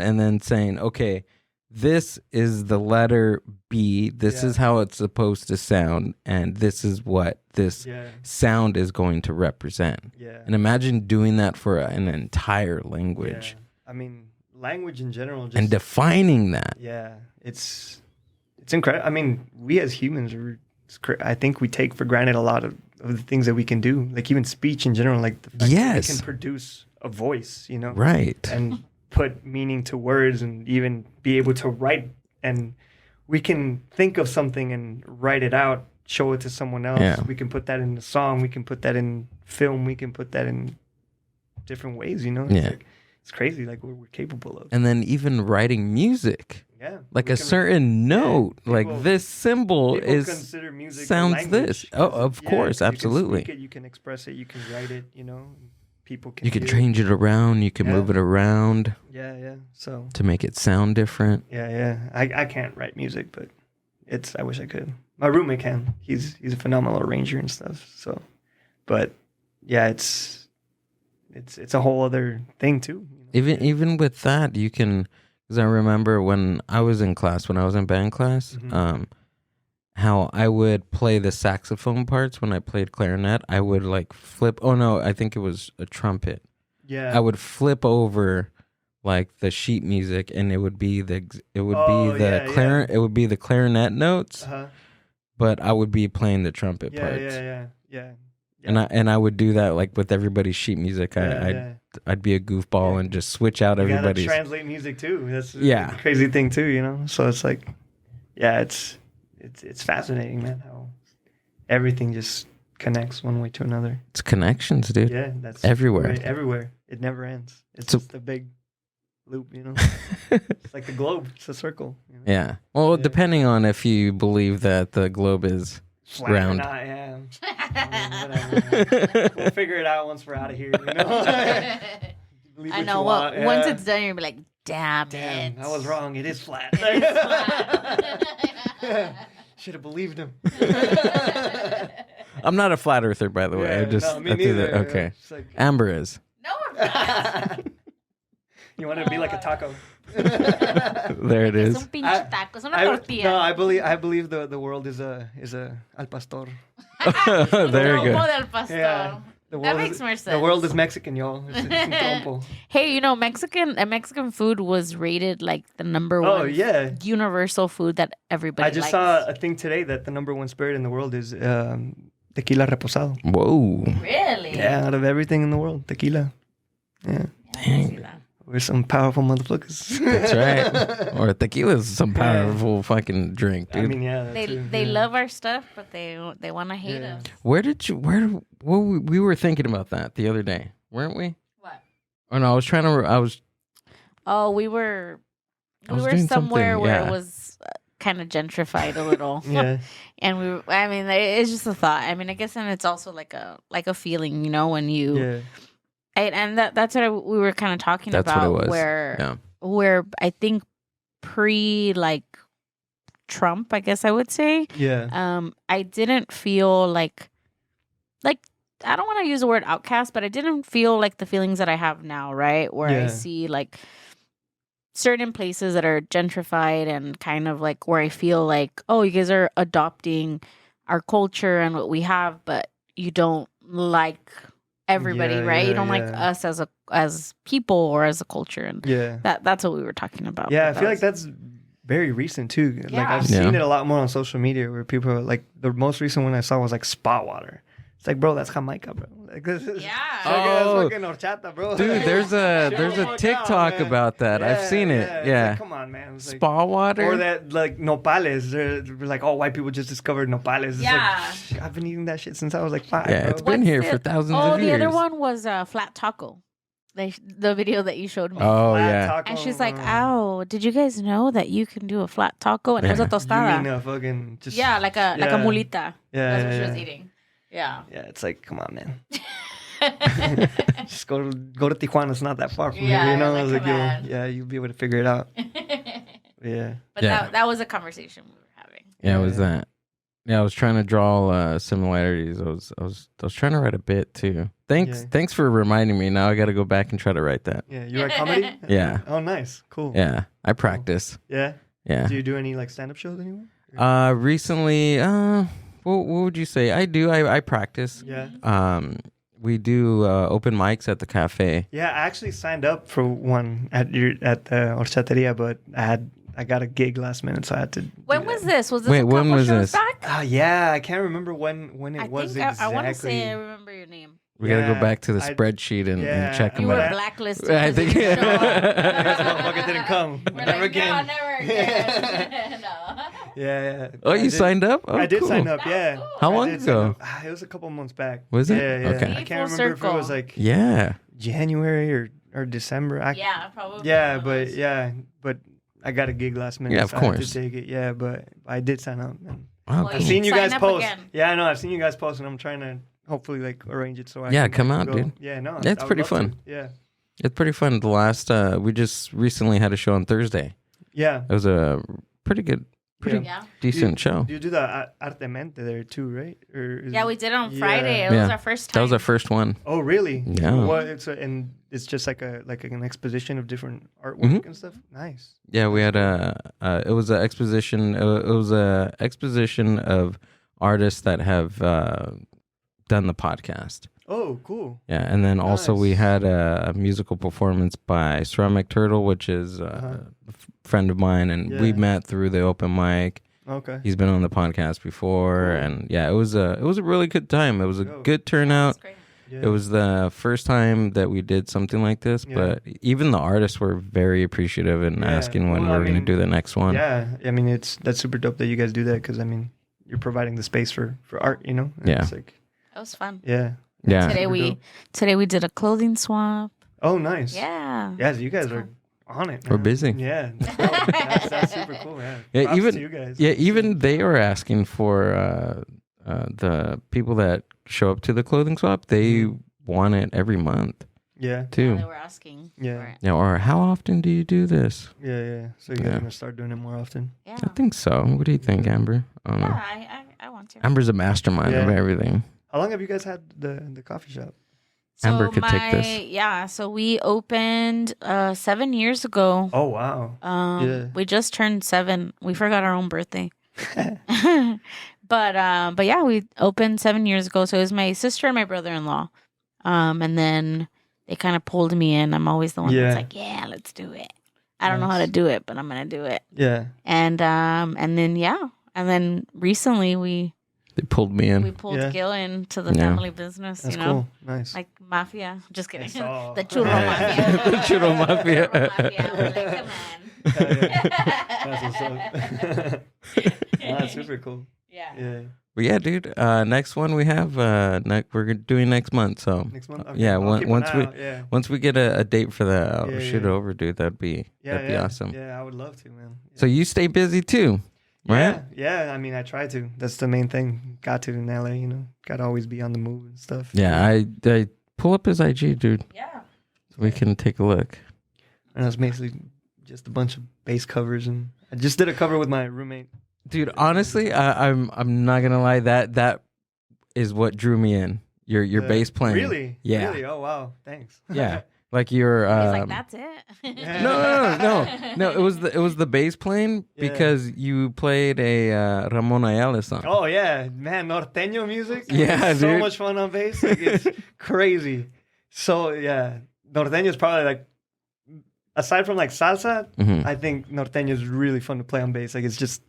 and then saying, okay, this is the letter B. This is how it's supposed to sound, and this is what this sound is going to represent. Yeah. And imagine doing that for an entire language. Yeah. I mean, language in general, and defining that. Yeah, it's incredible. I mean, we as humans, I think we take for granted a lot of the things that we can do. Like even speech in general, like the fact that we can produce a voice, you know? Right. And put meaning to words, and even be able to write. And we can think of something and write it out, show it to someone else. Yeah. We can put that in a song. We can put that in film. We can put that in different ways, you know? It's crazy, like what we're capable of. And then even writing music. Yeah. Like a certain note, like this symbol consider music sounds this. Oh, of course, absolutely. You can speak it, you can express it, you can write it, you know. People can. You can change it around, you can move it around. Yeah. So to make it sound different. Yeah. I can't write music, but I wish I could. My roommate can. He's a phenomenal arranger and stuff. So, but yeah, it's a whole other thing too. You know? Even with that, you can. Because I remember when I was in band class, how I would play the saxophone parts when I played clarinet. I would like flip. Oh no, I think it was a trumpet. Yeah. I would flip over like the sheet music, and it would be the clarinet notes, but I would be playing the trumpet parts. Yeah. And I would do that like with everybody's sheet music. I'd be a goofball and just switch out everybody's. You gotta translate music too. That's a crazy thing too, you know. So it's like, it's fascinating, man. How everything just connects one way to another. It's connections, dude. Yeah, that's everywhere. Right, everywhere. It never ends. It's just a big loop, you know. It's like the globe. It's a circle. You know? Yeah. Well, depending on if you believe that the globe is flat round. Or not, yeah. I mean, whatever. We'll figure it out once we're out of here, you know? I know. Well, once it's done, you'll be like, damn it. I was wrong. It is flat. Should have believed him. I'm not a flat earther, by the way. Me neither. Okay. Like, Amber is. No, we're You want to be like a taco. There it is. Es un pinche taco. Es una tortilla. No, I believe the world is a al pastor. There you go. Del pastor. Yeah. That makes more sense. The world is Mexican, y'all. It's un trompo. Hey, you know, Mexican food was rated like the number one universal food that everybody I just saw a thing today that the number one spirit in the world is tequila reposado. Whoa. Really? Yeah, out of everything in the world, tequila. Yeah. Dang. We're some powerful motherfuckers. That's right. Or tequila is some powerful fucking drink, dude. I mean, yeah. They love our stuff, but they want to hate us. We were thinking about that the other day, weren't we? What? Oh no, we were somewhere where it was kind of gentrified a little. Yeah. And it's just a thought. I mean, I guess, and it's also like a feeling, you know, when you. Yeah. And that's what we were kind of talking about. What it was. Where I think pre Trump, I guess I would say. Yeah. I didn't feel like I don't want to use the word outcast, but I didn't feel like the feelings that I have now, right? Where I see like certain places that are gentrified and kind of like where I feel like, oh, you guys are adopting our culture and what we have, but you don't like everybody, right? You don't like us as people or as a culture, and that's what we were talking about. Yeah, I feel like that's very recent too. Yeah. Like I've seen it a lot more on social media where people are like, the most recent one I saw was like spa water. It's like, bro, that's Jamaica, bro. Like this is that's fucking horchata, bro. Dude, there's a TikTok about that. I've seen it. Yeah. Like, come on, man. It's Spa water. Or that like nopales. They're like, oh, white people just discovered nopales. It's like, I've been eating that shit since I was like 5. Yeah, bro. it's been here for thousands of years. Oh, the other one was flat taco. The video that you showed me. Oh, flat taco, and she's like, "Ow, did you guys know that you can do a flat taco?" And it was a tostada. You mean a fucking just like a mulita. Yeah, that's what she was eating. Yeah. Yeah, it's like, come on, man. Just go to Tijuana. It's not that far from here, you know. I was like, you'll be able to figure it out. But that was a conversation we were having. Yeah, it was that. Yeah, I was trying to draw similarities. I was trying to write a bit too. Thanks for reminding me. Now I got to go back and try to write that. Yeah, you write comedy? Yeah. Oh, nice, cool. Yeah, I practice. Yeah. Yeah. Do you do any like stand-up shows anymore? Recently, what would you say? I do. I practice. Yeah. We do open mics at the cafe. Yeah, I actually signed up for one at the horchateria, but I got a gig last minute, so I had to. When was this? Was this Wait, when was this? Back? Yeah, I can't remember when it was exactly. I want to say I remember your name. We gotta go back to the spreadsheet and check them out. You out. were blacklisted. I think. This motherfucker didn't come. Never again. No, never again. No. Yeah. Oh, you signed up? Oh, I did cool. sign up. Yeah. Cool. How long ago? It was a couple months back. Was it? Yeah. Okay. I can't remember if it was like January or December. Probably. Yeah, but I got a gig last minute. Yeah, of so course. I had to take it. Yeah, but I did sign up. Man. Well, I've seen you guys post. Again. Yeah, I know. I've seen you guys post, and I'm trying to hopefully like arrange it so I can come out, go. dude. Yeah, no. It's pretty fun. Yeah. It's pretty fun. The last we just recently had a show on Thursday. Yeah. It was a pretty decent show. You do the Artemente there too, right? We did it on Friday. It was our first time. That was our first one. Oh, really? Yeah. What? It's just like an exposition of different artwork and stuff. Nice. Yeah, we had it was an exposition. It was a exposition of artists that have done the podcast. Oh, cool. Yeah, and then also we had a musical performance by Ceramic Turtle, which is a friend of mine, and we met through the open mic. Okay. He's been on the podcast before, and it was a really good time. It was a good turnout. Great. Yeah. It was the first time that we did something like this, but even the artists were very appreciative and asking when we were going to do the next one. Yeah, I mean that's super dope that you guys do that, because I mean you're providing the space for art, you know. And it's like, that was fun. Yeah. Yeah. Today we did a clothing swap. Oh, nice. Yeah. Yeah, so you guys are on it. Man. We're busy. Yeah. That's super cool. Yeah. Props even to you guys. Yeah, even they were asking for the people that show up to the clothing swap. They want it every month. Yeah. Too. Yeah, they were asking. Yeah. Yeah. Or how often do you do this? Yeah. So you guys are gonna start doing it more often. Yeah. I think so. What do you think, Amber? I don't know. I want to. Amber's a mastermind of everything. How long have you guys had the coffee shop? Amber could take this. Yeah, so we opened 7 years ago. Oh, wow. We just turned 7. We forgot our own birthday. But yeah, we opened 7 years ago. So it was my sister and my brother-in-law. And then they kind of pulled me in. I'm always the one that's like, yeah, let's do it. I don't know how to do it, but I'm going to do it. Yeah. And then recently they pulled me in. We pulled Gill into the family business. That's cool. Nice. Like mafia. Just kidding. The churro mafia. The churro mafia. We're like, come on. That's what's up. That's super cool. Yeah. But yeah, dude. Next one we have. We're doing next month. So next month. Okay. Yeah. Once we get a date for that, I'll shoot it over, dude. That'd be awesome. Yeah, I would love to, man. Yeah. So you stay busy too, right? Yeah. I mean, I try to. That's the main thing. Got to in LA, Got to always be on the move and stuff. Yeah, I pull up his IG, dude. Yeah. So we can take a look. And it's basically just a bunch of bass covers, and I just did a cover with my roommate. Dude, honestly, I'm not gonna lie. That is what drew me in. Your bass playing. Really? Yeah. Really? Oh wow! Thanks. Yeah. Like your. He's like, that's it. No. It was the bass playing because you played a Ramon Ayala song. Oh yeah, man, norteño music. Yeah, it's dude. So much fun on bass. Like, it's crazy. So yeah, norteño is probably like, aside from like salsa, I think norteño is really fun to play on bass. Like it's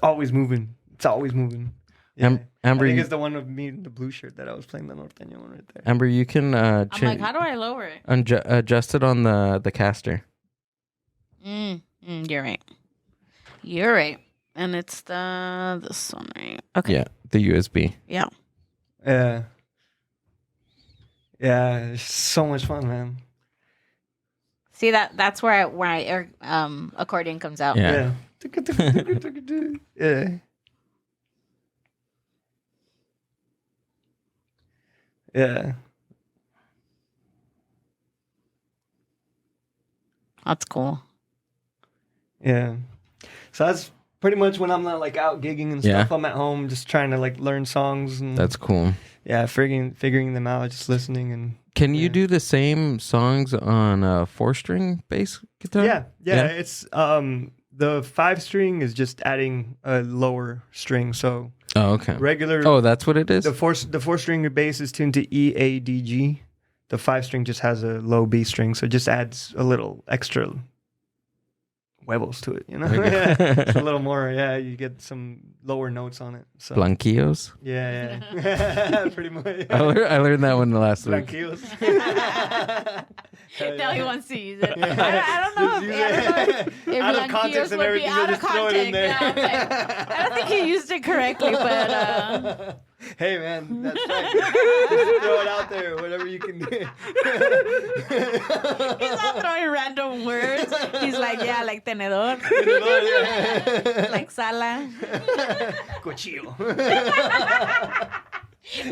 always moving. It's always moving. Yeah. Amber, I think it's the one of me in the blue shirt that I was playing the norteño one right there. Amber, you can I'm like, how do I lower it? Adjust it on the caster. You're right. You're right. And it's this one, right? Okay. Yeah, the USB. Yeah. Yeah. Yeah, it's so much fun, man. See that's where accordion comes out. Yeah. Yeah. Yeah. That's cool. Yeah. So that's pretty much when I'm not like out gigging and stuff. I'm at home just trying to like learn songs. And, that's cool. Yeah, figuring them out, just listening. And can you do the same songs on a 4-string bass guitar? Yeah. It's the 5-string is just adding a lower string. So okay. Regular. Oh, that's what it is. The 4-string bass is tuned to E, A, D, G. The 5-string just has a low B string, so it just adds a little extra huevos to it, It's a little more, you get some lower notes on it. So. Blanquillos? Yeah. Pretty much. I learned that one last week. Blanquillos. Now he wants to use it. I don't know if out of context and everything, out of just throw it in there. Yeah, I don't think he used it correctly, but... Hey, man, that's right. Just throw it out there, whatever you can do. He's not throwing random words. He's like, like tenedor. Like sala. Cuchillo.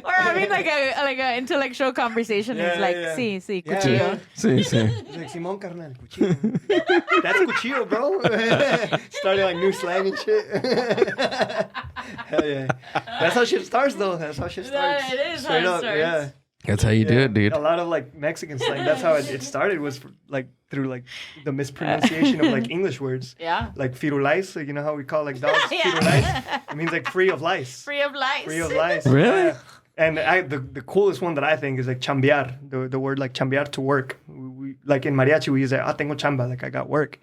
Or having like a intellectual conversation. It's like, sí, cuchillo. Sí. He's like, Simón, carnal, cuchillo. That's cuchillo, bro. Starting like new slang and shit. Hell yeah. That's how shit starts, though. That's how shit starts. It is Straight how it up, starts. Yeah. That's how you do it, dude. A lot of like Mexican slang. That's how it started, was like through like the mispronunciation of like English words. Yeah. Like firulais, like, you know how we call like dogs firulais? It means like free of lice. Free of lice. Free of lice. Really? Yeah. And the coolest one that I think is like chambear. The word like chambear, to work. We, like in mariachi, we use like, tengo chamba, like I got work.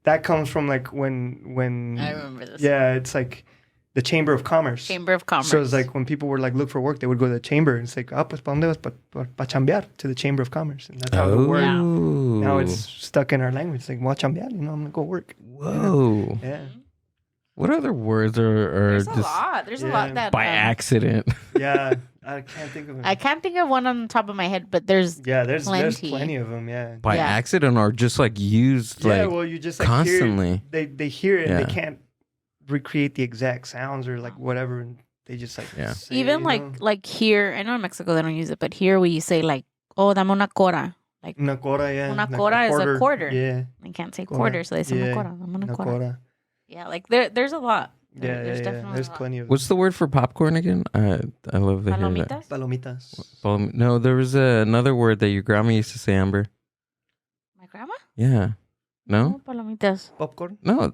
That comes from like when I remember this. Yeah, it's like the Chamber of Commerce. Chamber of Commerce. So it's like when people were like look for work, they would go to the chamber and it's like, pues pa dónde vas? Pa chambear, to the Chamber of Commerce. And that's how the word. Yeah. Now it's stuck in our language. It's like, well, chambear, I'm gonna go work. Whoa. Yeah. What other words are There's just a lot. There's a lot that by accident? Yeah. I can't think of it. I can't think of one on the top of my head, but there's there's plenty. plenty of them. Yeah. By accident or just like used like well, you just like constantly. They hear it and they can't recreate the exact sounds or like whatever, and they just like say, even like here. I know in Mexico they don't use it, but here we say like, oh, dame una cora. Like una cora, yeah. Una cora is a quarter. Yeah. They can't say quarter, so they say una cora. Dame una cora. Cora. Yeah, like there's a lot. There's plenty of. What's the word for popcorn again? I love to hear that. Palomitas. No, there was another word that your grandma used to say, Amber. My grandma? Yeah. No? Oh, palomitas. Popcorn? No.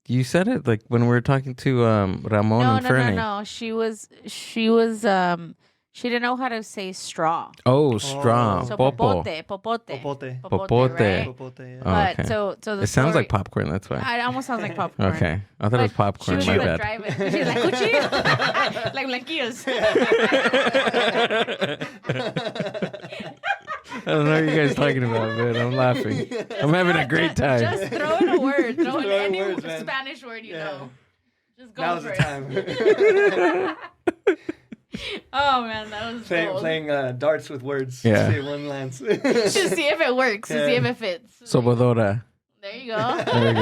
You said it like when we were talking to Ramon and Fernie. No. She didn't know how to say straw. Oh, straw. So Popo. popote, Popote. right? Oh, okay. So the it sounds like popcorn. That's why. It almost sounds like popcorn. Okay, I thought it was popcorn. She My was bad. driving. She's like cuchillo, like blanquillos. I don't know what you guys talking about, man. I'm laughing. I'm having a great time. Just throw in a word. Throw in any words, Spanish word you know. Just go Now's for the it. time. Oh man, that was playing darts with words. Yeah. See one lands. to see if it works. To see if it fits. Sobadora. There you go. There you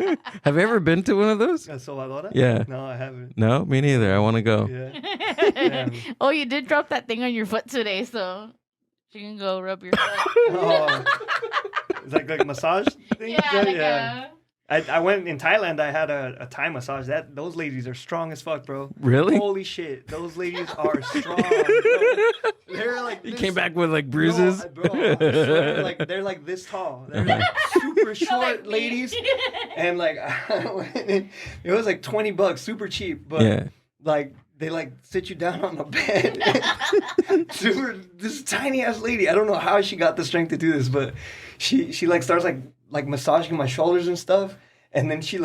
go. Have you ever been to one of those? Sobadora? Yeah. No, I haven't. No, me neither. I want to go. Yeah. Oh, you did drop that thing on your foot today, so you can go rub your foot. Oh. It's like massage thing? Yeah. I went in Thailand. I had a Thai massage. Those ladies are strong as fuck, bro. Really? Holy shit, those ladies are strong. Bro. They're like You came back with like bruises. Bro, I swear, they're like this tall. They're like super short ladies, and like I went in, it was like $20, super cheap. But like they like sit you down on the bed. This tiny ass lady. I don't know how she got the strength to do this, but she like starts like massaging my shoulders and stuff, and then she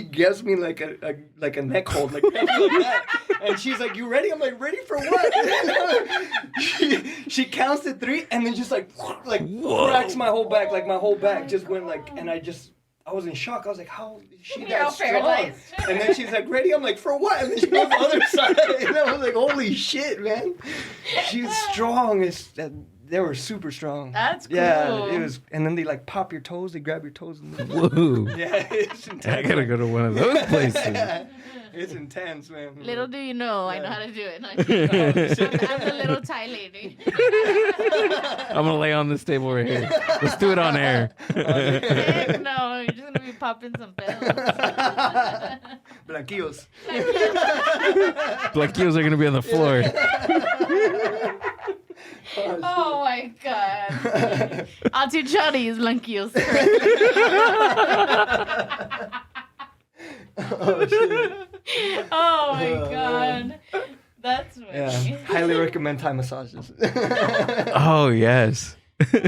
gives me like a neck hold like that, and she's like, "You ready?" I'm like, "Ready for what?" she counts to 3 and then just like cracks my whole back, like my whole back just went like, and I was in shock. I was like, "How is she that strong?" And then she's like, "Ready?" I'm like, "For what?" And then she goes the other side, and I was like, "Holy shit, man!" She's strong. They were super strong. That's cool. Yeah, it was. And then they like pop your toes. They grab your toes. And Whoa. Yeah, it's intense. I gotta go to one of those places. Yeah, it's intense, man. Little do you know, I know how to do it. I'm the little Thai lady. I'm gonna lay on this table right here. Let's do it on air. Heck no, you're just gonna be popping some pills. Blanquillos. Blanquillos are gonna be on the floor. Oh my god. I'll teach how to use blanquillos. Oh, shit. Oh my god. That's funny. Yeah, highly recommend Thai massages. Oh yes. Yeah,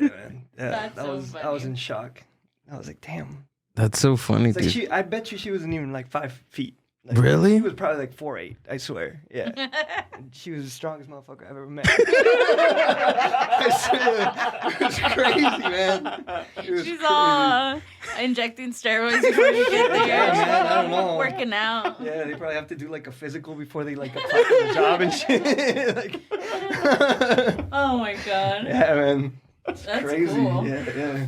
man. Yeah, That's so funny. I was in shock. I was like, damn. That's so funny, It's like dude. I bet you she wasn't even like 5 feet. Like, Really? She was probably like 4'8", I swear. Yeah. She was the strongest motherfucker I've ever met. I swear. It was crazy, man. It was She's crazy. all injecting steroids before you get there. Yeah, man, I don't know. Working out. Yeah, they probably have to do like a physical before they like apply for the job and shit. Like, Oh my god. yeah, man. It's That's crazy. cool. Yeah.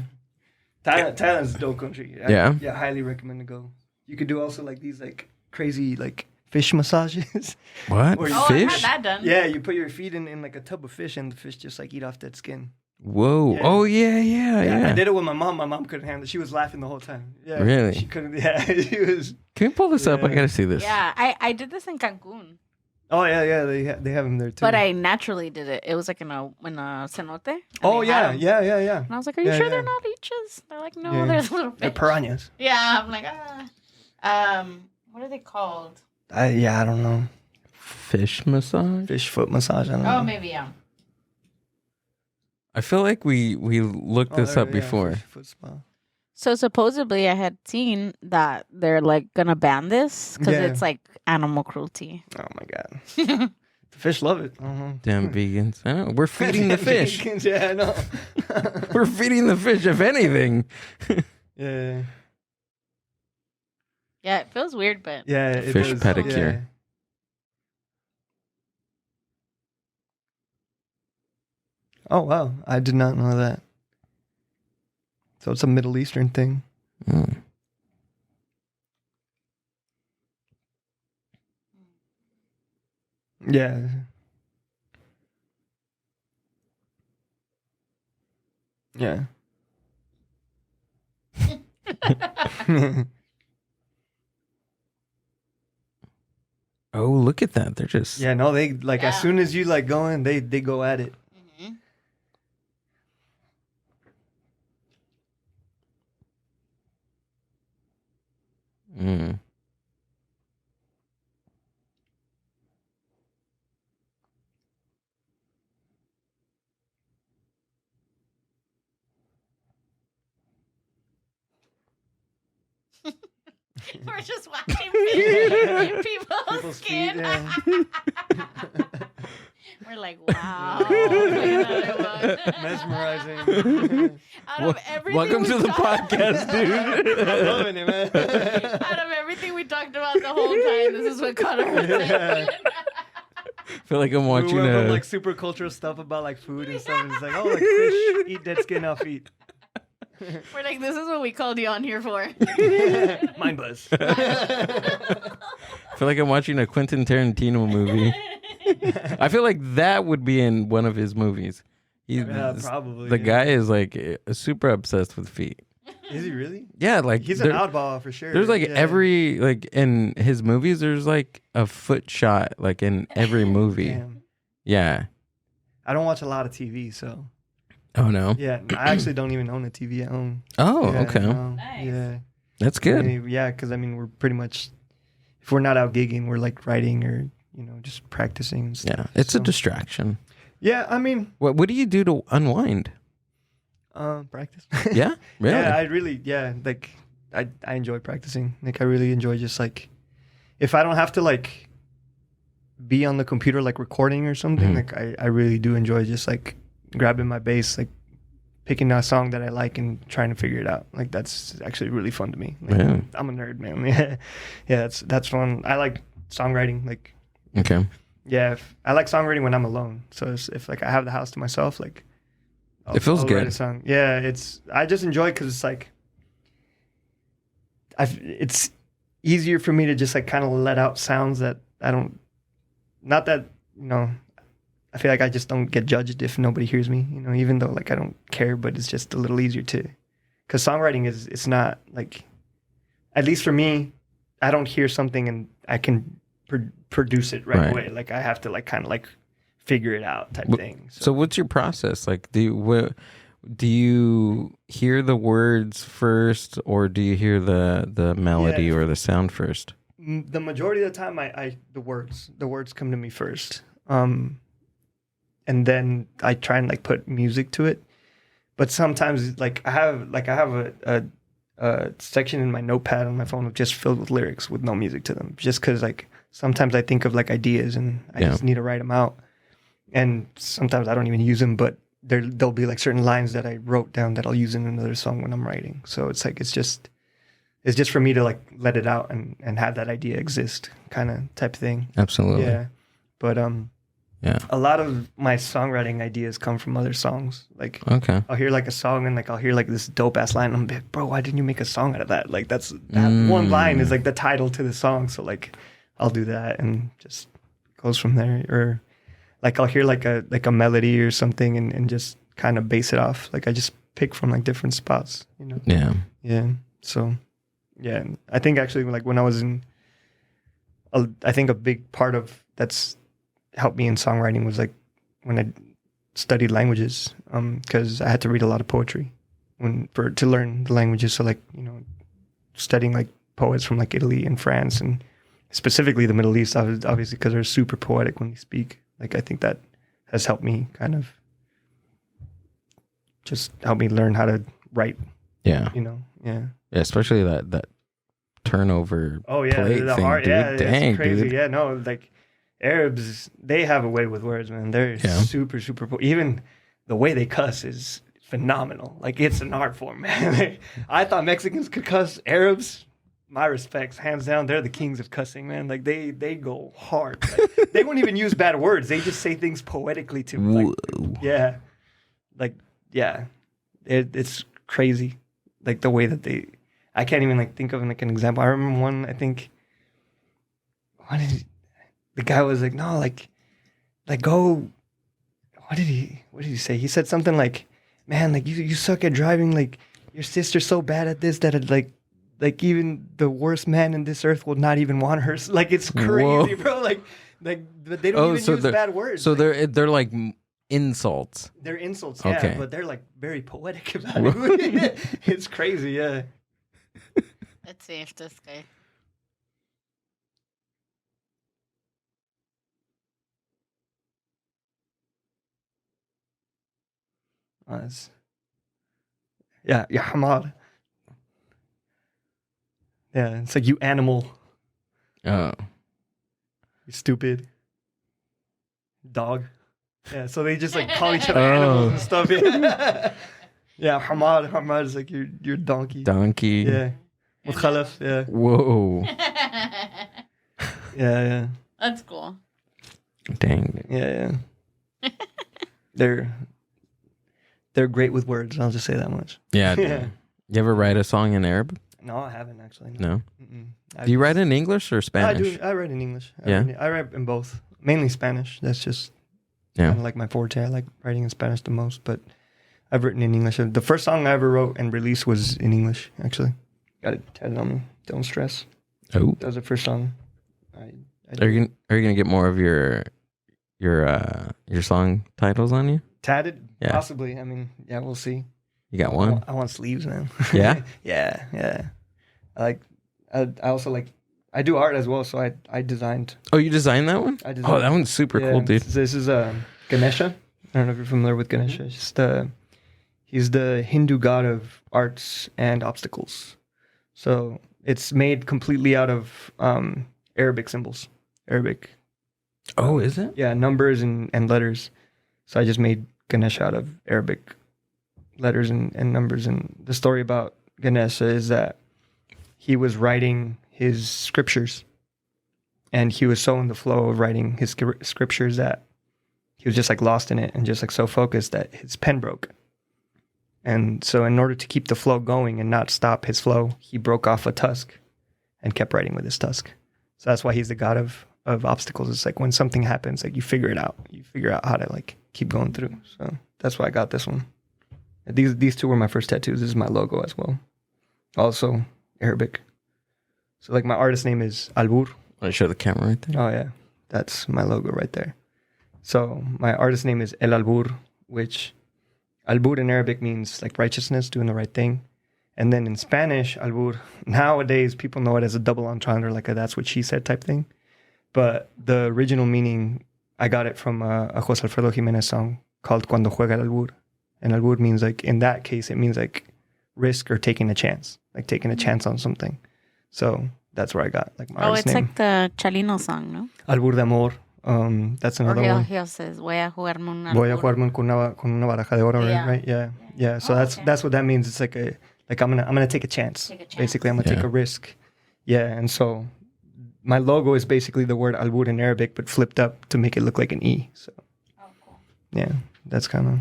Thailand's a dope country. Yeah? Yeah, highly recommend to go. You could do also like these like crazy like fish massages. What? Or Oh, Fish? I've had that done. Yeah, you put your feet in like a tub of fish and the fish just like eat off that skin. Whoa. Yeah. Oh yeah. I did it with my mom. My mom couldn't handle it. She was laughing the whole time. Yeah. Really? She couldn't. Yeah. She was. Can we pull this up? I Yeah. gotta see this. Yeah, I did this in Cancun, Oh yeah. They have them there too. but I naturally did it. It was like in a cenote. and Oh they had yeah. 'em. And I was like, "Are you Yeah, sure yeah. they're not leeches?" They're like, "No, Yeah. they're little They're fish." piranhas. Yeah, I'm like, what are they called? I don't know. Fish massage. Fish foot massage. I don't know. Oh, maybe yeah. I feel like we looked this up before. Fish foot spa. So supposedly, I had seen that they're like gonna ban this because Yeah. it's like animal cruelty. Oh my god. The fish love it. Uh-huh. Damn vegans. I know. We're feeding the fish. Yeah, I know. We're feeding the fish, if anything. Yeah. Yeah, it feels weird, but Yeah. It Fish is. pedicure. Yeah. Oh wow, I did not know that. So it's a Middle Eastern thing. Mm. Yeah. Yeah. Oh, look at that. They're just... Yeah, no, they like as soon as you like go in, they go at it. Mm. We're just watching people's skin. Feet, yeah. We're like, wow. Mesmerizing. Out of everything Welcome to the podcast, dude. I'm loving it, man. Out of everything we talked about the whole time, this is what caught our attention. I feel like I'm watching we went from like super cultural stuff about like food and stuff. And it's like, oh, like fish, eat dead skin off feet. We're like, this is what we called you on here for. Mindbuzz. I feel like I'm watching a Quentin Tarantino movie. I feel like that would be in one of his movies. Probably. The guy is like super obsessed with feet. Is he really? Yeah, like he's an oddball for sure. There's like every like in his movies, there's like a foot shot like in every movie. Damn. Yeah. I don't watch a lot of TV, so. Oh no. Yeah, I actually don't even own a TV at home. Oh, yeah, okay. No, Nice. Yeah. That's good. Yeah, because I mean, we're pretty much, if we're not out gigging, we're like writing or just practicing and stuff. Yeah, it's a distraction. Yeah, I mean, What do you do to unwind? practice. Yeah, really. Yeah, like I enjoy practicing. Like I really enjoy just like, if I don't have to like be on the computer like recording or something, like I really do enjoy just like grabbing my bass, like picking a song that I like and trying to figure it out. Like that's actually really fun to me. Like, Yeah. I'm a nerd, man. Yeah, that's fun. I like songwriting. Like, Okay. yeah, I like songwriting when I'm alone. So if like I have the house to myself, like It feels I'll good. write a song. Yeah, I just enjoy it because it's like it's easier for me to just like kind of let out sounds that I don't. Not that I feel like I just don't get judged if nobody hears me. Even though like I don't care, but it's just a little easier to. Because songwriting it's not like, at least for me, I don't hear something and I can produce it right away. Like I have to like kind of like figure it out type thing. So what's your process? Like, do you hear the words first, or do you hear the melody or the sound first? The majority of the time, the words come to me first, and then I try and like put music to it. But sometimes, like I have a section in my notepad on my phone just filled with lyrics with no music to them, just because like sometimes I think of like ideas and I just need to write them out. And sometimes I don't even use them, but there'll be like certain lines that I wrote down that I'll use in another song when I'm writing. So it's like it's just for me to like let it out and have that idea exist, kind of type thing. Absolutely. Yeah. But a lot of my songwriting ideas come from other songs. Like I'll hear like a song and like I'll hear like this dope ass line. And I'm like, bro, why didn't you make a song out of that? Like that one line is like the title to the song. So like I'll do that and just goes from there. Or like I'll hear like a melody or something and just kind of base it off. Like I just pick from like different spots, Yeah. Yeah. So yeah, I think actually like when I was I think a big part of that's helped me in songwriting was like when I studied languages, because I had to read a lot of poetry to learn the languages. So like, studying like poets from like Italy and France and specifically the Middle East, obviously because they're super poetic when they speak. Like I think that has helped me kind of just help me learn how to write. Yeah. Yeah. Yeah, especially that turnover. Oh yeah, plate the thing, heart. dude. Yeah, Dang, it's crazy. dude. Yeah, no, like Arabs, they have a way with words, man. They're super. Even the way they cuss is phenomenal. Like it's an art form, man. I thought Mexicans could cuss. Arabs, my respects, hands down, they're the kings of cussing, man. Like they go hard. Like, they won't even use bad words. They just say things poetically to me. Like, it's crazy. Like the way that I can't even like think of like an example. I remember one. I think the guy was like, no, like go. What did he say? He said something like, man, like you suck at driving. Like your sister's so bad at this that like even the worst man in this earth will not even want her. Like it's crazy, bro. Like they don't even use bad words. So they're like insults. They're insults, yeah, okay. But they're like very poetic about it. It's crazy, yeah. Let's see if this guy. Yeah, Hamad. Yeah, it's like you animal. Oh. You stupid. Dog. Yeah, so they just like call each other animals and stuff. Yeah, yeah, Hamad is like your donkey. Donkey. Yeah. Mukhalaf, yeah. Whoa. Yeah. That's cool. Dang. Yeah. They're great with words. I'll just say that much. Yeah. You ever write a song in Arab? No, I haven't actually. No. Do you write in English or Spanish? I write in English. I write in both. Mainly Spanish. That's just kind of like my forte. I like writing in Spanish the most, but I've written in English. The first song I ever wrote and released was in English, actually. Got it tatted on me. Don't stress. Oh. That was the first song. Are you gonna get more of your song titles on you? Tatted? Yeah. Possibly. I mean, yeah, we'll see. You got one? I want sleeves, man. Yeah? Yeah. I also like, I do art as well, so I designed. Oh, you designed that one? I designed. Oh, that one's super cool, dude. This is Ganesha. I don't know if you're familiar with Ganesha. It's just, he's the Hindu god of arts and obstacles. So it's made completely out of Arabic symbols. Arabic. Oh, is it? Yeah, numbers and letters. So I just made Ganesha out of Arabic letters and numbers. And the story about Ganesha is that he was writing his scriptures, and he was so in the flow of writing his scriptures that he was just like lost in it and just like so focused that his pen broke. And so in order to keep the flow going and not stop his flow, he broke off a tusk and kept writing with his tusk. So that's why he's the god of obstacles. It's like when something happens, like you figure it out. You figure out how to like keep going through. So that's why I got this one. These two were my first tattoos. This is my logo as well. Also Arabic. So like my artist name is Albur. I show the camera right there. Oh yeah. That's my logo right there. So my artist name is El Albur, which Albur in Arabic means like righteousness, doing the right thing. And then in Spanish, Albur, nowadays people know it as a double entendre, like a that's what she said type thing. But the original meaning, I got it from a José Alfredo Jiménez song called Cuando Juega el Albur. And Albur means like, in that case, it means like risk or taking a chance, like taking a chance on something. So that's where I got like my artist name. Like the Chalino song, no? Albur de Amor. That's another one. He says, voy a jugarme con una baraja de oro, right? Yeah. So that's what that means. It's like I'm gonna take a chance. Basically, I'm gonna take a risk. Yeah, and so my logo is basically the word albur in Arabic, but flipped up to make it look like an E. So, cool. Yeah, that's kind of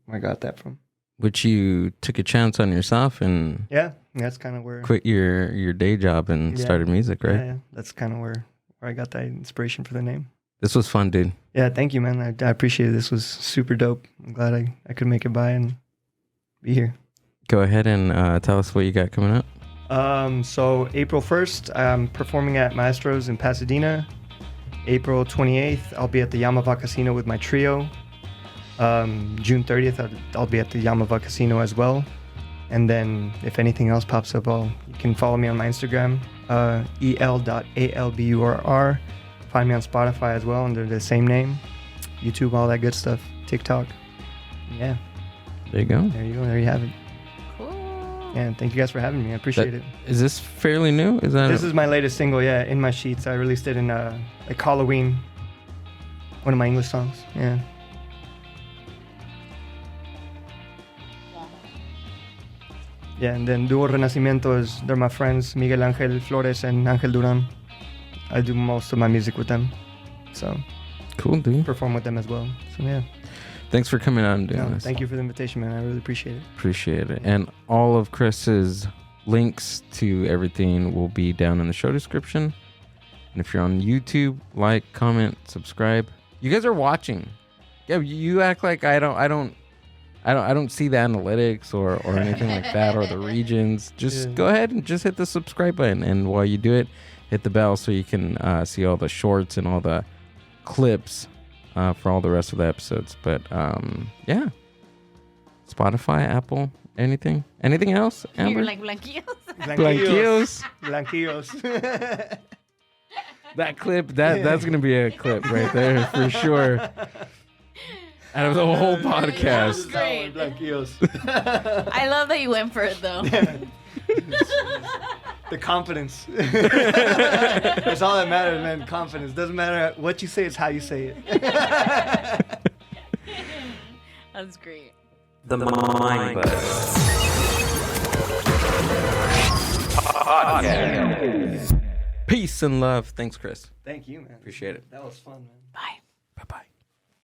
where I got that from. Which you took a chance on yourself and that's kind of where quit your day job and started music, right? Yeah, that's kind of where I got that inspiration for the name. This was fun, dude. Yeah, thank you, man. I appreciate it. This was super dope. I'm glad I could make it by and be here. Go ahead and tell us what you got coming up. So April 1st, I'm performing at Maestro's in Pasadena. April 28th, I'll be at the Yamava Casino with my trio. June 30th, I'll be at the Yamava Casino as well. And then if anything else pops up, you can follow me on my Instagram, el.alburr. Find me on Spotify as well under the same name. YouTube, all that good stuff. TikTok. Yeah. There you go. There you have it. Cool. Yeah, thank you guys for having me. I appreciate it. Is this fairly new? This is my latest single, yeah, In My Sheets. I released it in like Halloween. One of my English songs, yeah. Yeah, and then Duo Renacimiento they're my friends, Miguel Ángel Flores and Ángel Durán. I do most of my music with them. So cool, dude. Perform with them as well. So yeah. Thanks for coming on and doing this. Thank you for the invitation, man. I really appreciate it. Appreciate it. And all of Chris's links to everything will be down in the show description. And if you're on YouTube, like, comment, subscribe. You guys are watching. Yeah, you act like I don't I don't see the analytics or anything like that or the regions. Just go ahead and just hit the subscribe button, and while you do it, hit the bell so you can see all the shorts and all the clips for all the rest of the episodes. But yeah, Spotify, Apple, anything else, Amber? You're like blanquillos. Blanquillos. That clip, that's gonna be a clip right there for sure. Out of the whole podcast. Great. I love that you went for it though. The confidence. That's all that matters, man. Confidence. Doesn't matter what you say, it's how you say it. That's great. The Mindbuzz Podcast. Peace and love. Thanks, Chris. Thank you, man. Appreciate it. That was fun, man. Bye. Bye-bye.